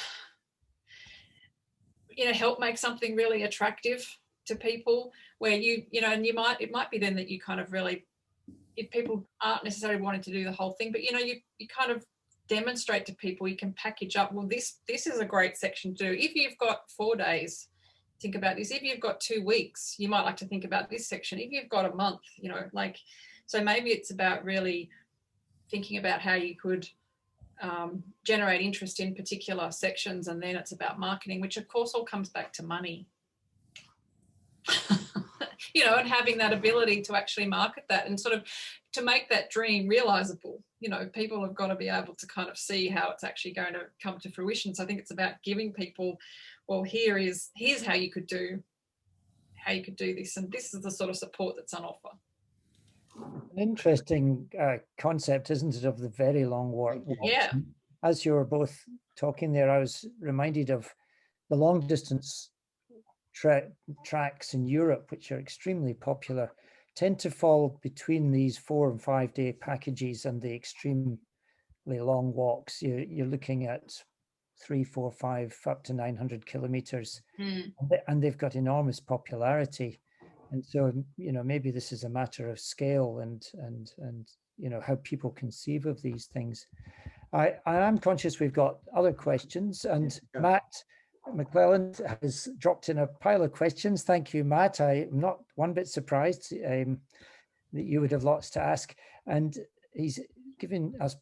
Speaker 2: you know, help make something really attractive to people, where you know, and it might be then that you kind of really, if people aren't necessarily wanting to do the whole thing, but you know, you kind of demonstrate to people, you can package up, well, this is a great section to do. If you've got 4 days, think about this. If you've got 2 weeks, you might like to think about this section. If you've got a month, you know, like, so maybe it's about really thinking about how you could generate interest in particular sections, and then it's about marketing, which of course all comes back to money. You know, and having that ability to actually market that and sort of to make that dream realizable. You know, people have got to be able to kind of see how it's actually going to come to fruition. So I think it's about giving people, well, here's how you could do this, and this is the sort of support that's on offer.
Speaker 1: An interesting concept, isn't it, of the very long walk?
Speaker 2: Yeah.
Speaker 1: As you were both talking there, I was reminded of the long distance tracks in Europe, which are extremely popular, tend to fall between these 4 and 5 day packages and the extremely long walks. You're looking at 3, 4, 5, up to 900 kilometers, and they've got enormous popularity. And so, you know, maybe this is a matter of scale and you know, how people conceive of these things. I am conscious we've got other questions, and Matt McClelland has dropped in a pile of questions. Thank you, Matt. I'm not one bit surprised that you would have lots to ask, and he's given us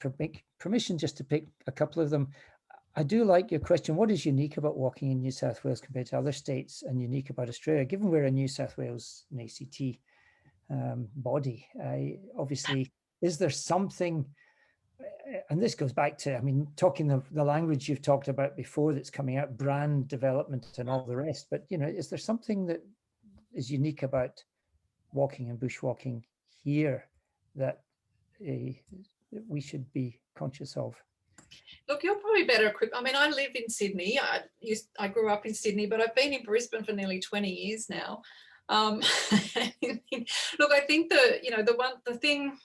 Speaker 1: permission just to pick a couple of them. I do like your question. What is unique about walking in New South Wales compared to other states, and unique about Australia, given we're a New South Wales and ACT body? Obviously, is there something, and this goes back to, I mean, talking the language you've talked about before that's coming out, brand development and all the rest, but, you know, is there something that is unique about walking and bushwalking here that we should be conscious of?
Speaker 2: Look, you're probably better equipped. I mean, I live in Sydney. I grew up in Sydney, but I've been in Brisbane for nearly 20 years now. Look, I think the thing.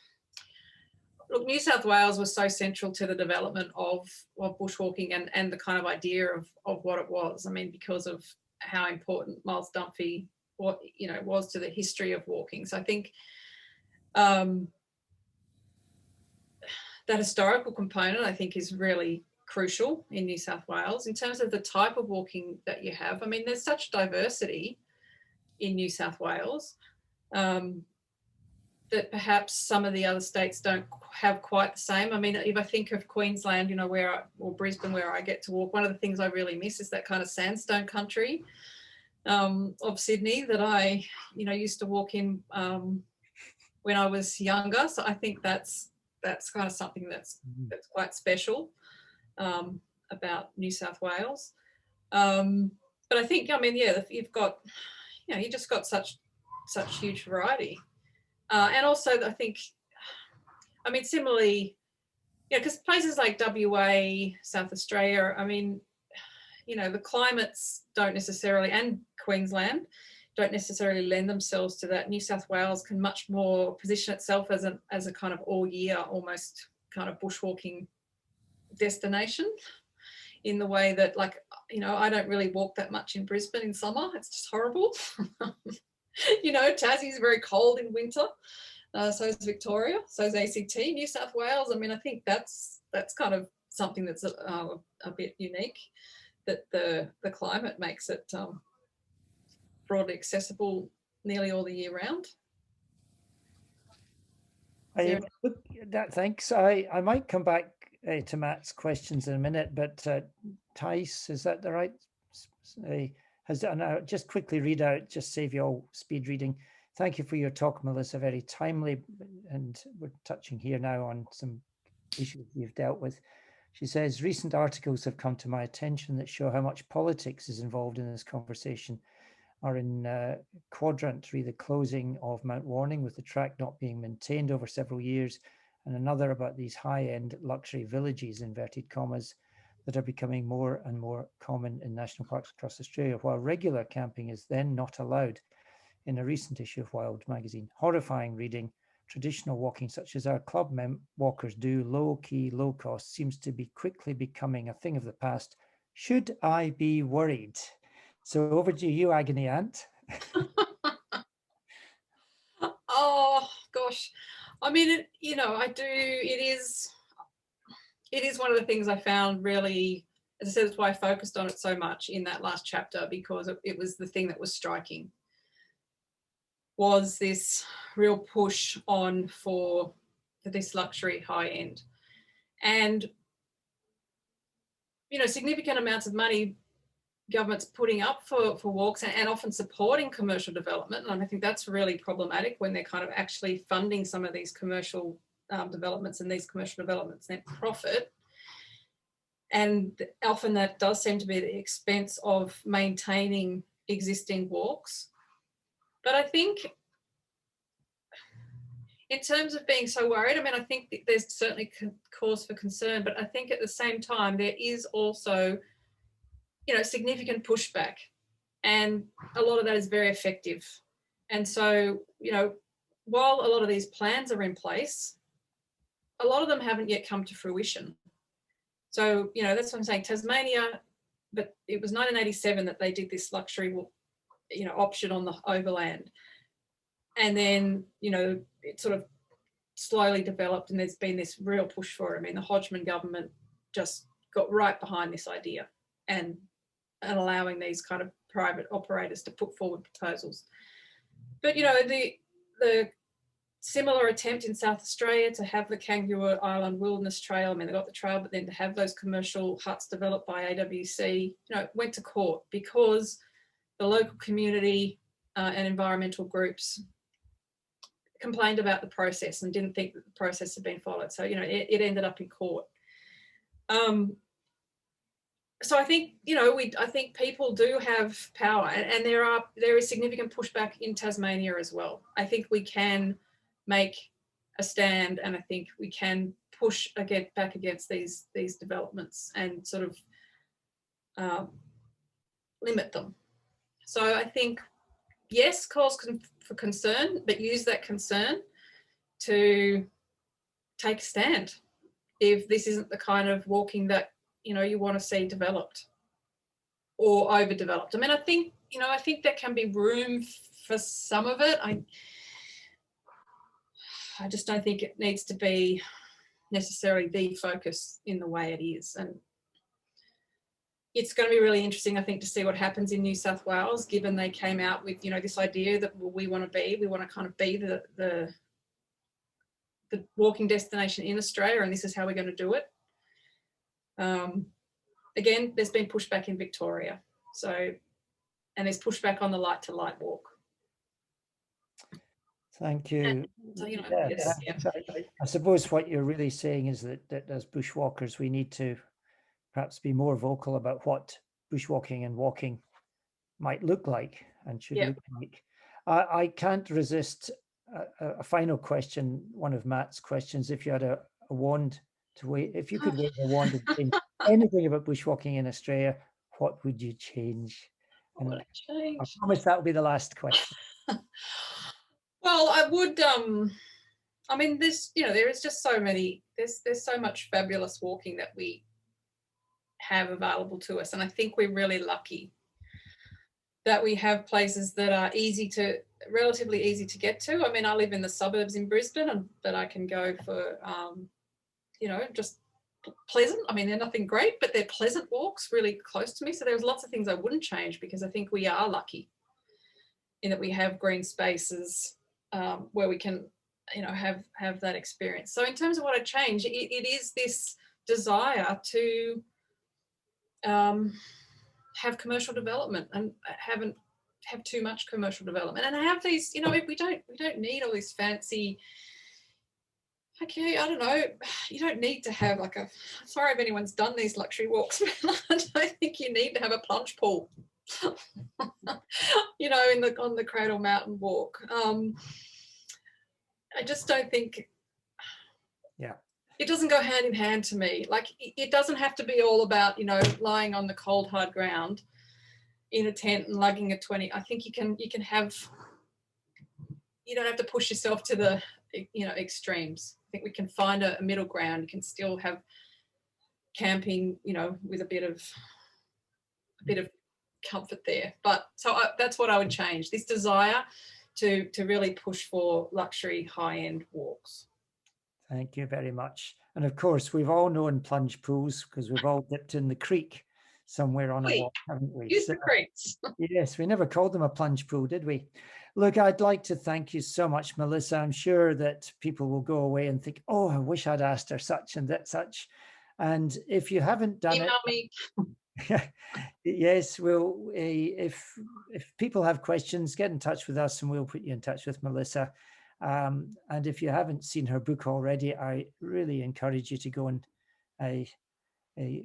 Speaker 2: Look, New South Wales was so central to the development of bushwalking and the kind of idea of what it was. I mean, because of how important Miles Dunphy was to the history of walking. So I think that historical component, I think, is really crucial in New South Wales in terms of the type of walking that you have. I mean, there's such diversity in New South Wales that perhaps some of the other states don't have quite the same. I mean, if I think of Queensland, you know, or Brisbane, where I get to walk, one of the things I really miss is that kind of sandstone country of Sydney that I, you know, used to walk in when I was younger. So I think that's kind of something that's quite special about New South Wales. But I think, I mean, yeah, you've got, you know, you just got such huge variety. And also, I think, I mean, similarly, yeah, because places like WA, South Australia, I mean, the climates don't necessarily, and Queensland don't necessarily lend themselves to that. New South Wales can much more position itself as a kind of all year, almost kind of bushwalking destination, in the way that, like, I don't really walk that much in Brisbane in summer. It's just horrible. Tassie's very cold in winter. So is Victoria, so is ACT. New South Wales, I mean, I think that's kind of something that's a bit unique, that the climate makes it broadly accessible nearly all the year round.
Speaker 1: Thanks. I might come back to Matt's questions in a minute, but Tice, is that the right? And I'll just quickly read out, just save you all speed reading. Thank you for your talk, Melissa, very timely, and we're touching here now on some issues you've dealt with. She says, recent articles have come to my attention that show how much politics is involved in this conversation. Are in quadrant 3, the closing of Mount Warning, with the track not being maintained over several years, and another about these high-end luxury villages, inverted commas, that are becoming more and more common in national parks across Australia, while regular camping is then not allowed. In a recent issue of Wild magazine, horrifying reading. Traditional walking, such as our club walkers do, low-key, low-cost, seems to be quickly becoming a thing of the past. Should I be worried? So over to you, Agony Aunt.
Speaker 2: Oh gosh, I mean, I do. It is one of the things I found really, as I said, that's why I focused on it so much in that last chapter, because it was the thing that was striking. Was this real push on for this luxury high end, and significant amounts of money government's putting up for walks, and often supporting commercial development. And I think that's really problematic when they're kind of actually funding some of these commercial developments, and these commercial developments net profit. And often that does seem to be at the expense of maintaining existing walks. But I think in terms of being so worried, I mean, I think there's certainly cause for concern, but I think at the same time, there is also significant pushback, and a lot of that is very effective. And so, while a lot of these plans are in place, a lot of them haven't yet come to fruition. So, that's what I'm saying. Tasmania, but it was 1987 that they did this luxury, option on the overland. And then, it sort of slowly developed, and there's been this real push for it. I mean, the Hodgman government just got right behind this idea, and allowing these kind of private operators to put forward proposals. But, the similar attempt in South Australia to have the Kangaroo Island Wilderness Trail, I mean, they got the trail, but then to have those commercial huts developed by AWC, went to court because the local community and environmental groups complained about the process and didn't think that the process had been followed. So, it ended up in court. So I think, I think people do have power, and there is significant pushback in Tasmania as well. I think we can make a stand, and I think we can push back against these developments and sort of limit them. So I think, yes, cause for concern, but use that concern to take a stand if this isn't the kind of walking that you want to see developed or overdeveloped. I mean, I think there can be room for some of it. I just don't think it needs to be necessarily the focus in the way it is. And it's going to be really interesting, I think, to see what happens in New South Wales, given they came out with, this idea that we want to kind of be the walking destination in Australia, and this is how we're going to do it. Again, there's been pushback in Victoria. So, and there's pushback on the light to light walk.
Speaker 1: Thank you.
Speaker 2: So,
Speaker 1: I suppose what you're really saying is that as bushwalkers, we need to perhaps be more vocal about what bushwalking and walking might look like and should look like. I can't resist a final question, one of Matt's questions. If you had a wand to wave, if you could wave a wand and change anything about bushwalking in Australia, what would you change?
Speaker 2: What would
Speaker 1: And
Speaker 2: I change?
Speaker 1: I promise that will be the last question.
Speaker 2: Well, I would. I mean, there is just so many. There's so much fabulous walking that we have available to us, and I think we're really lucky that we have places that are relatively easy to get to. I mean, I live in the suburbs in Brisbane, and that I can go for, just pleasant. I mean, they're nothing great, but they're pleasant walks really close to me. So there's lots of things I wouldn't change, because I think we are lucky in that we have green spaces where we can, have that experience. So in terms of what I change, it is this desire to have commercial development and have too much commercial development, and have these, we don't need all this fancy. Okay, I don't know. You don't need to have sorry if anyone's done these luxury walks, but I don't think you need to have a plunge pool, on the Cradle Mountain Walk. I just don't think.
Speaker 1: Yeah.
Speaker 2: It doesn't go hand in hand to me. Like, it doesn't have to be all about, lying on the cold, hard ground in a tent and lugging a 20. I think you can have, you don't have to push yourself to the, extremes. I think we can find a middle ground. You can still have camping, with a bit of comfort there. But so that's what I would change. This desire to really push for luxury high-end walks.
Speaker 1: Thank you very much. And of course, we've all known plunge pools because we've all dipped in the creek somewhere on a walk, haven't we?
Speaker 2: Use the creeks.
Speaker 1: Yes, we never called them a plunge pool, did we? Look, I'd like to thank you so much, Melissa. I'm sure that people will go away and think, oh, I wish I'd asked her such and that such. And if you haven't done
Speaker 2: Email me.
Speaker 1: Yes, we'll. If people have questions, get in touch with us and we'll put you in touch with Melissa. And if you haven't seen her book already, I really encourage you to go and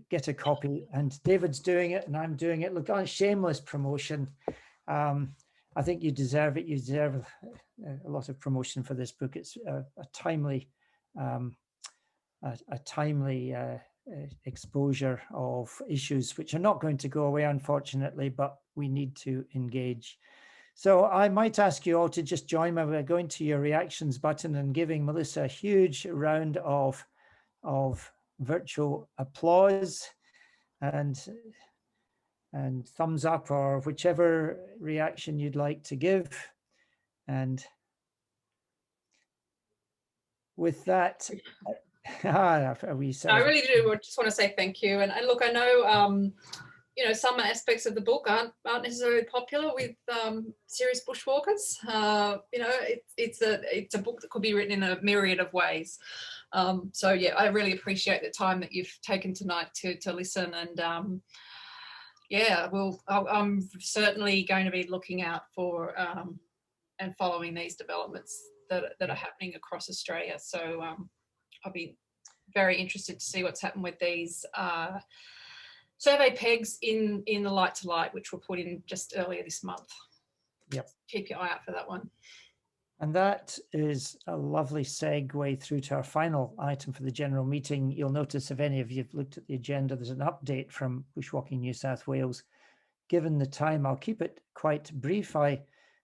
Speaker 1: get a copy. And David's doing it and I'm doing it. Look, on shameless promotion. I think you deserve it. You deserve a lot of promotion for this book. It's a timely exposure of issues which are not going to go away, unfortunately, but we need to engage. So I might ask you all to just join me by going to your reactions button and giving Melissa a huge round of virtual applause and thumbs up, or whichever reaction you'd like to give. And with that,
Speaker 2: I really do just want to say thank you. And look, I know, some aspects of the book aren't necessarily popular with serious bushwalkers. It's a book that could be written in a myriad of ways. So yeah, I really appreciate the time that you've taken tonight to listen. And I'm certainly going to be looking out for and following these developments that are happening across Australia. So I'll be very interested to see what's happened with these survey pegs in the Light to Light, which were put in just earlier this month.
Speaker 1: Yep.
Speaker 2: Keep your eye out for that one.
Speaker 1: And that is a lovely segue through to our final item for the general meeting. You'll notice, if any of you have looked at the agenda, there's an update from Bushwalking New South Wales. Given the time, I'll keep it quite brief. I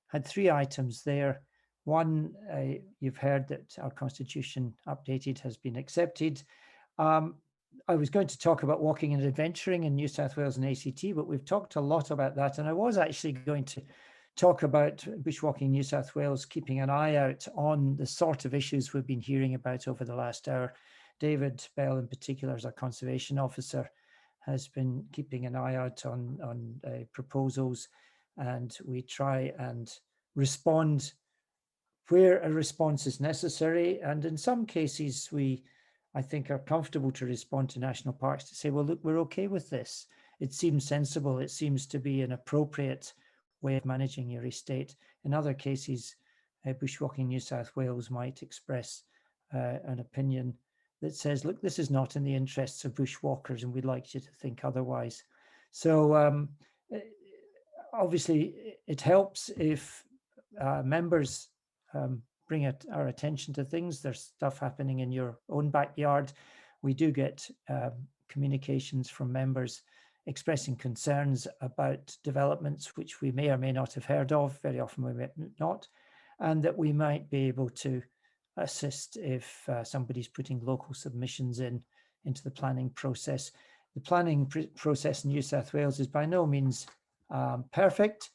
Speaker 1: had 3 items there. One, you've heard that our constitution updated has been accepted. I was going to talk about walking and adventuring in New South Wales and ACT, but we've talked a lot about that. And I was actually going to talk about Bushwalking New South Wales keeping an eye out on the sort of issues we've been hearing about over the last hour. David Bell, in particular, as our conservation officer, has been keeping an eye out on proposals, and we try and respond where a response is necessary. And in some cases, I think, are comfortable to respond to national parks to say, well, look, we're okay with this. It seems sensible. It seems to be an appropriate way of managing your estate. In other cases, Bushwalking New South Wales might express an opinion that says, look, this is not in the interests of bushwalkers and we'd like you to think otherwise. So obviously it helps if members bring our attention to things. There's stuff happening in your own backyard. We do get communications from members expressing concerns about developments which we may or may not have heard of, very often we may not, and that we might be able to assist if somebody's putting local submissions into the planning process. The planning process in New South Wales is by no means perfect,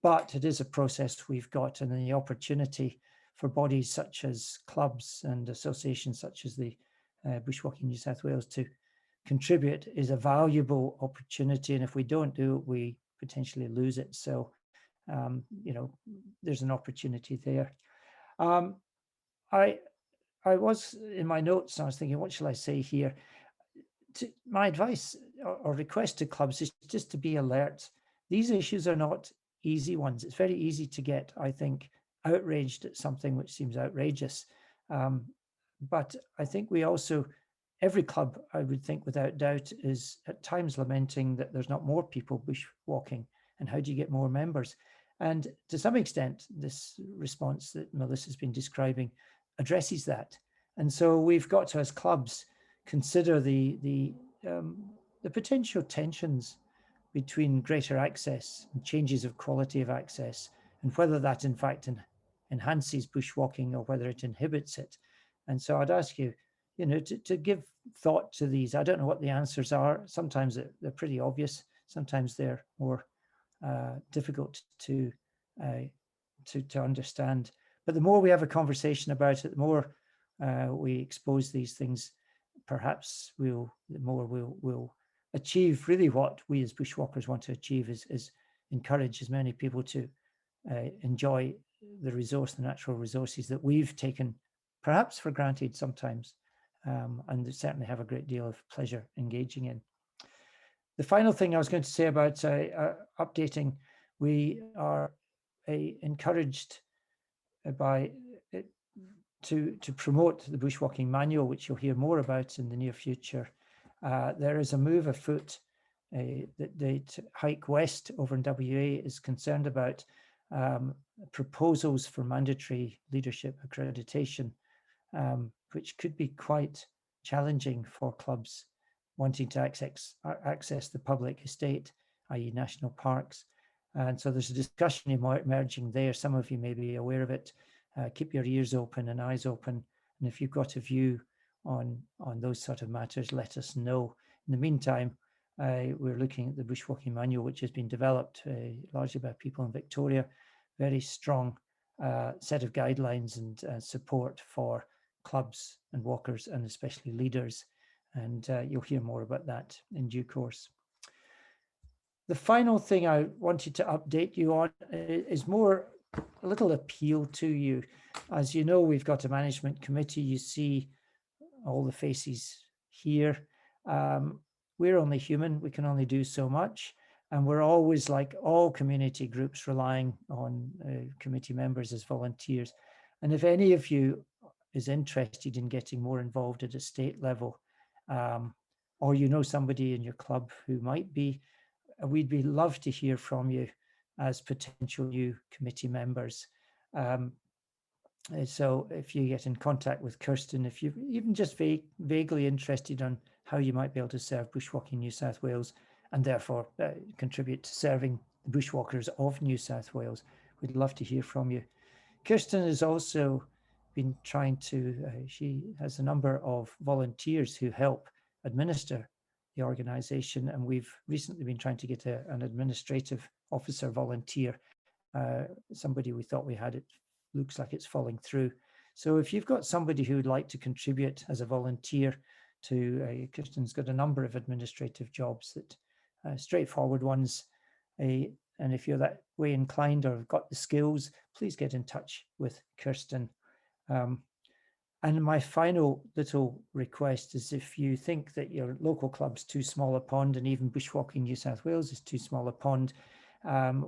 Speaker 1: but it is a process we've got, and the opportunity for bodies such as clubs and associations such as the Bushwalking New South Wales to contribute is a valuable opportunity, and if we don't do it, we potentially lose it. So, you know, there's an opportunity there. I was in my notes, I was thinking, what shall I say here? My advice or request to clubs is just to be alert. These issues are not easy ones. It's very easy to get, I think, outraged at something which seems outrageous. But I think we also, every club, I would think without doubt, is at times lamenting that there's not more people bushwalking, and how do you get more members? And to some extent, this response that Melissa's been describing addresses that. And so we've got to, as clubs, consider the potential tensions between greater access and changes of quality of access, and whether that in fact enhances bushwalking or whether it inhibits it. And so I'd ask you, you know, to give thought to these. I don't know what the answers are. Sometimes they're pretty obvious. Sometimes they're more difficult to understand. But the more we have a conversation about it, the more we expose these things, perhaps the more we'll achieve really what we as bushwalkers want to achieve, is encourage as many people to enjoy the natural resources that we've taken perhaps for granted sometimes, and certainly have a great deal of pleasure engaging in. The final thing I was going to say about updating, we are encouraged by to promote the Bushwalking Manual, which you'll hear more about in the near future. There is a move afoot that Hike West over in WA is concerned about, proposals for mandatory leadership accreditation, which could be quite challenging for clubs wanting to access the public estate, i.e. national parks. And so there's a discussion emerging there. Some of you may be aware of it. Keep your ears open and eyes open. And if you've got a view on those sort of matters, let us know. In the meantime, we're looking at the Bushwalking Manual, which has been developed largely by people in Victoria. Very strong set of guidelines and support for clubs and walkers, and especially leaders. And you'll hear more about that in due course. The final thing I wanted to update you on is more a little appeal to you. As you know, we've got a management committee. You see all the faces here. We're only human. We can only do so much. And we're always, like all community groups, relying on committee members as volunteers. And if any of you is interested in getting more involved at a state level, or you know somebody in your club who might be, we'd love to hear from you as potential new committee members. So if you get in contact with Kirsten, if you're even just vaguely interested on how you might be able to serve Bushwalking New South Wales, and therefore contribute to serving the bushwalkers of New South Wales, we'd love to hear from you. Kirsten has also been trying to, she has a number of volunteers who help administer the organisation, and we've recently been trying to get an administrative officer volunteer, somebody we thought we had. It looks like it's falling through. So if you've got somebody who would like to contribute as a volunteer to, Kirsten's got a number of administrative jobs that straightforward ones, and if you're that way inclined or have got the skills, please get in touch with Kirsten. And my final little request is, if you think that your local club's too small a pond, and even Bushwalking New South Wales is too small a pond,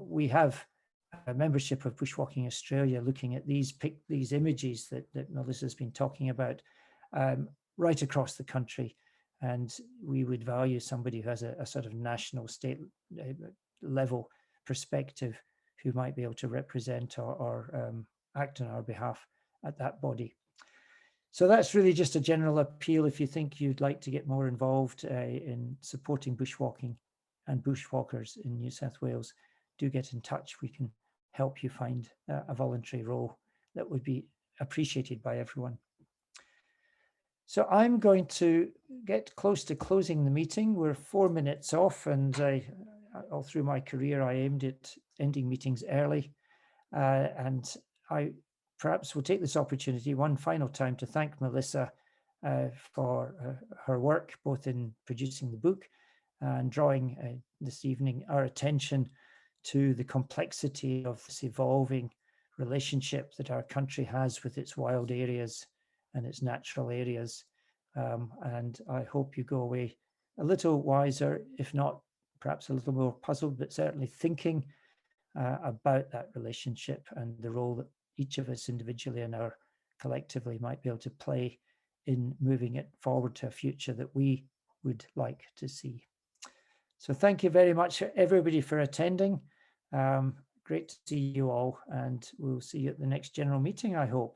Speaker 1: we have a membership of Bushwalking Australia looking at these images that Melissa's been talking about right across the country. And we would value somebody who has a sort of national state level perspective, who might be able to represent or act on our behalf at that body. So that's really just a general appeal. If you think you'd like to get more involved in supporting bushwalking and bushwalkers in New South Wales, do get in touch. We can help you find a voluntary role that would be appreciated by everyone. So I'm going to get close to closing the meeting. We're 4 minutes off, and all through my career, I aimed at ending meetings early. And I perhaps will take this opportunity one final time to thank Melissa for her work, both in producing the book and drawing this evening our attention to the complexity of this evolving relationship that our country has with its wild areas and its natural areas. And I hope you go away a little wiser, if not perhaps a little more puzzled, but certainly thinking about that relationship and the role that each of us individually and our collectively might be able to play in moving it forward to a future that we would like to see. So thank you very much everybody for attending. Great to see you all, and we'll see you at the next general meeting, I hope.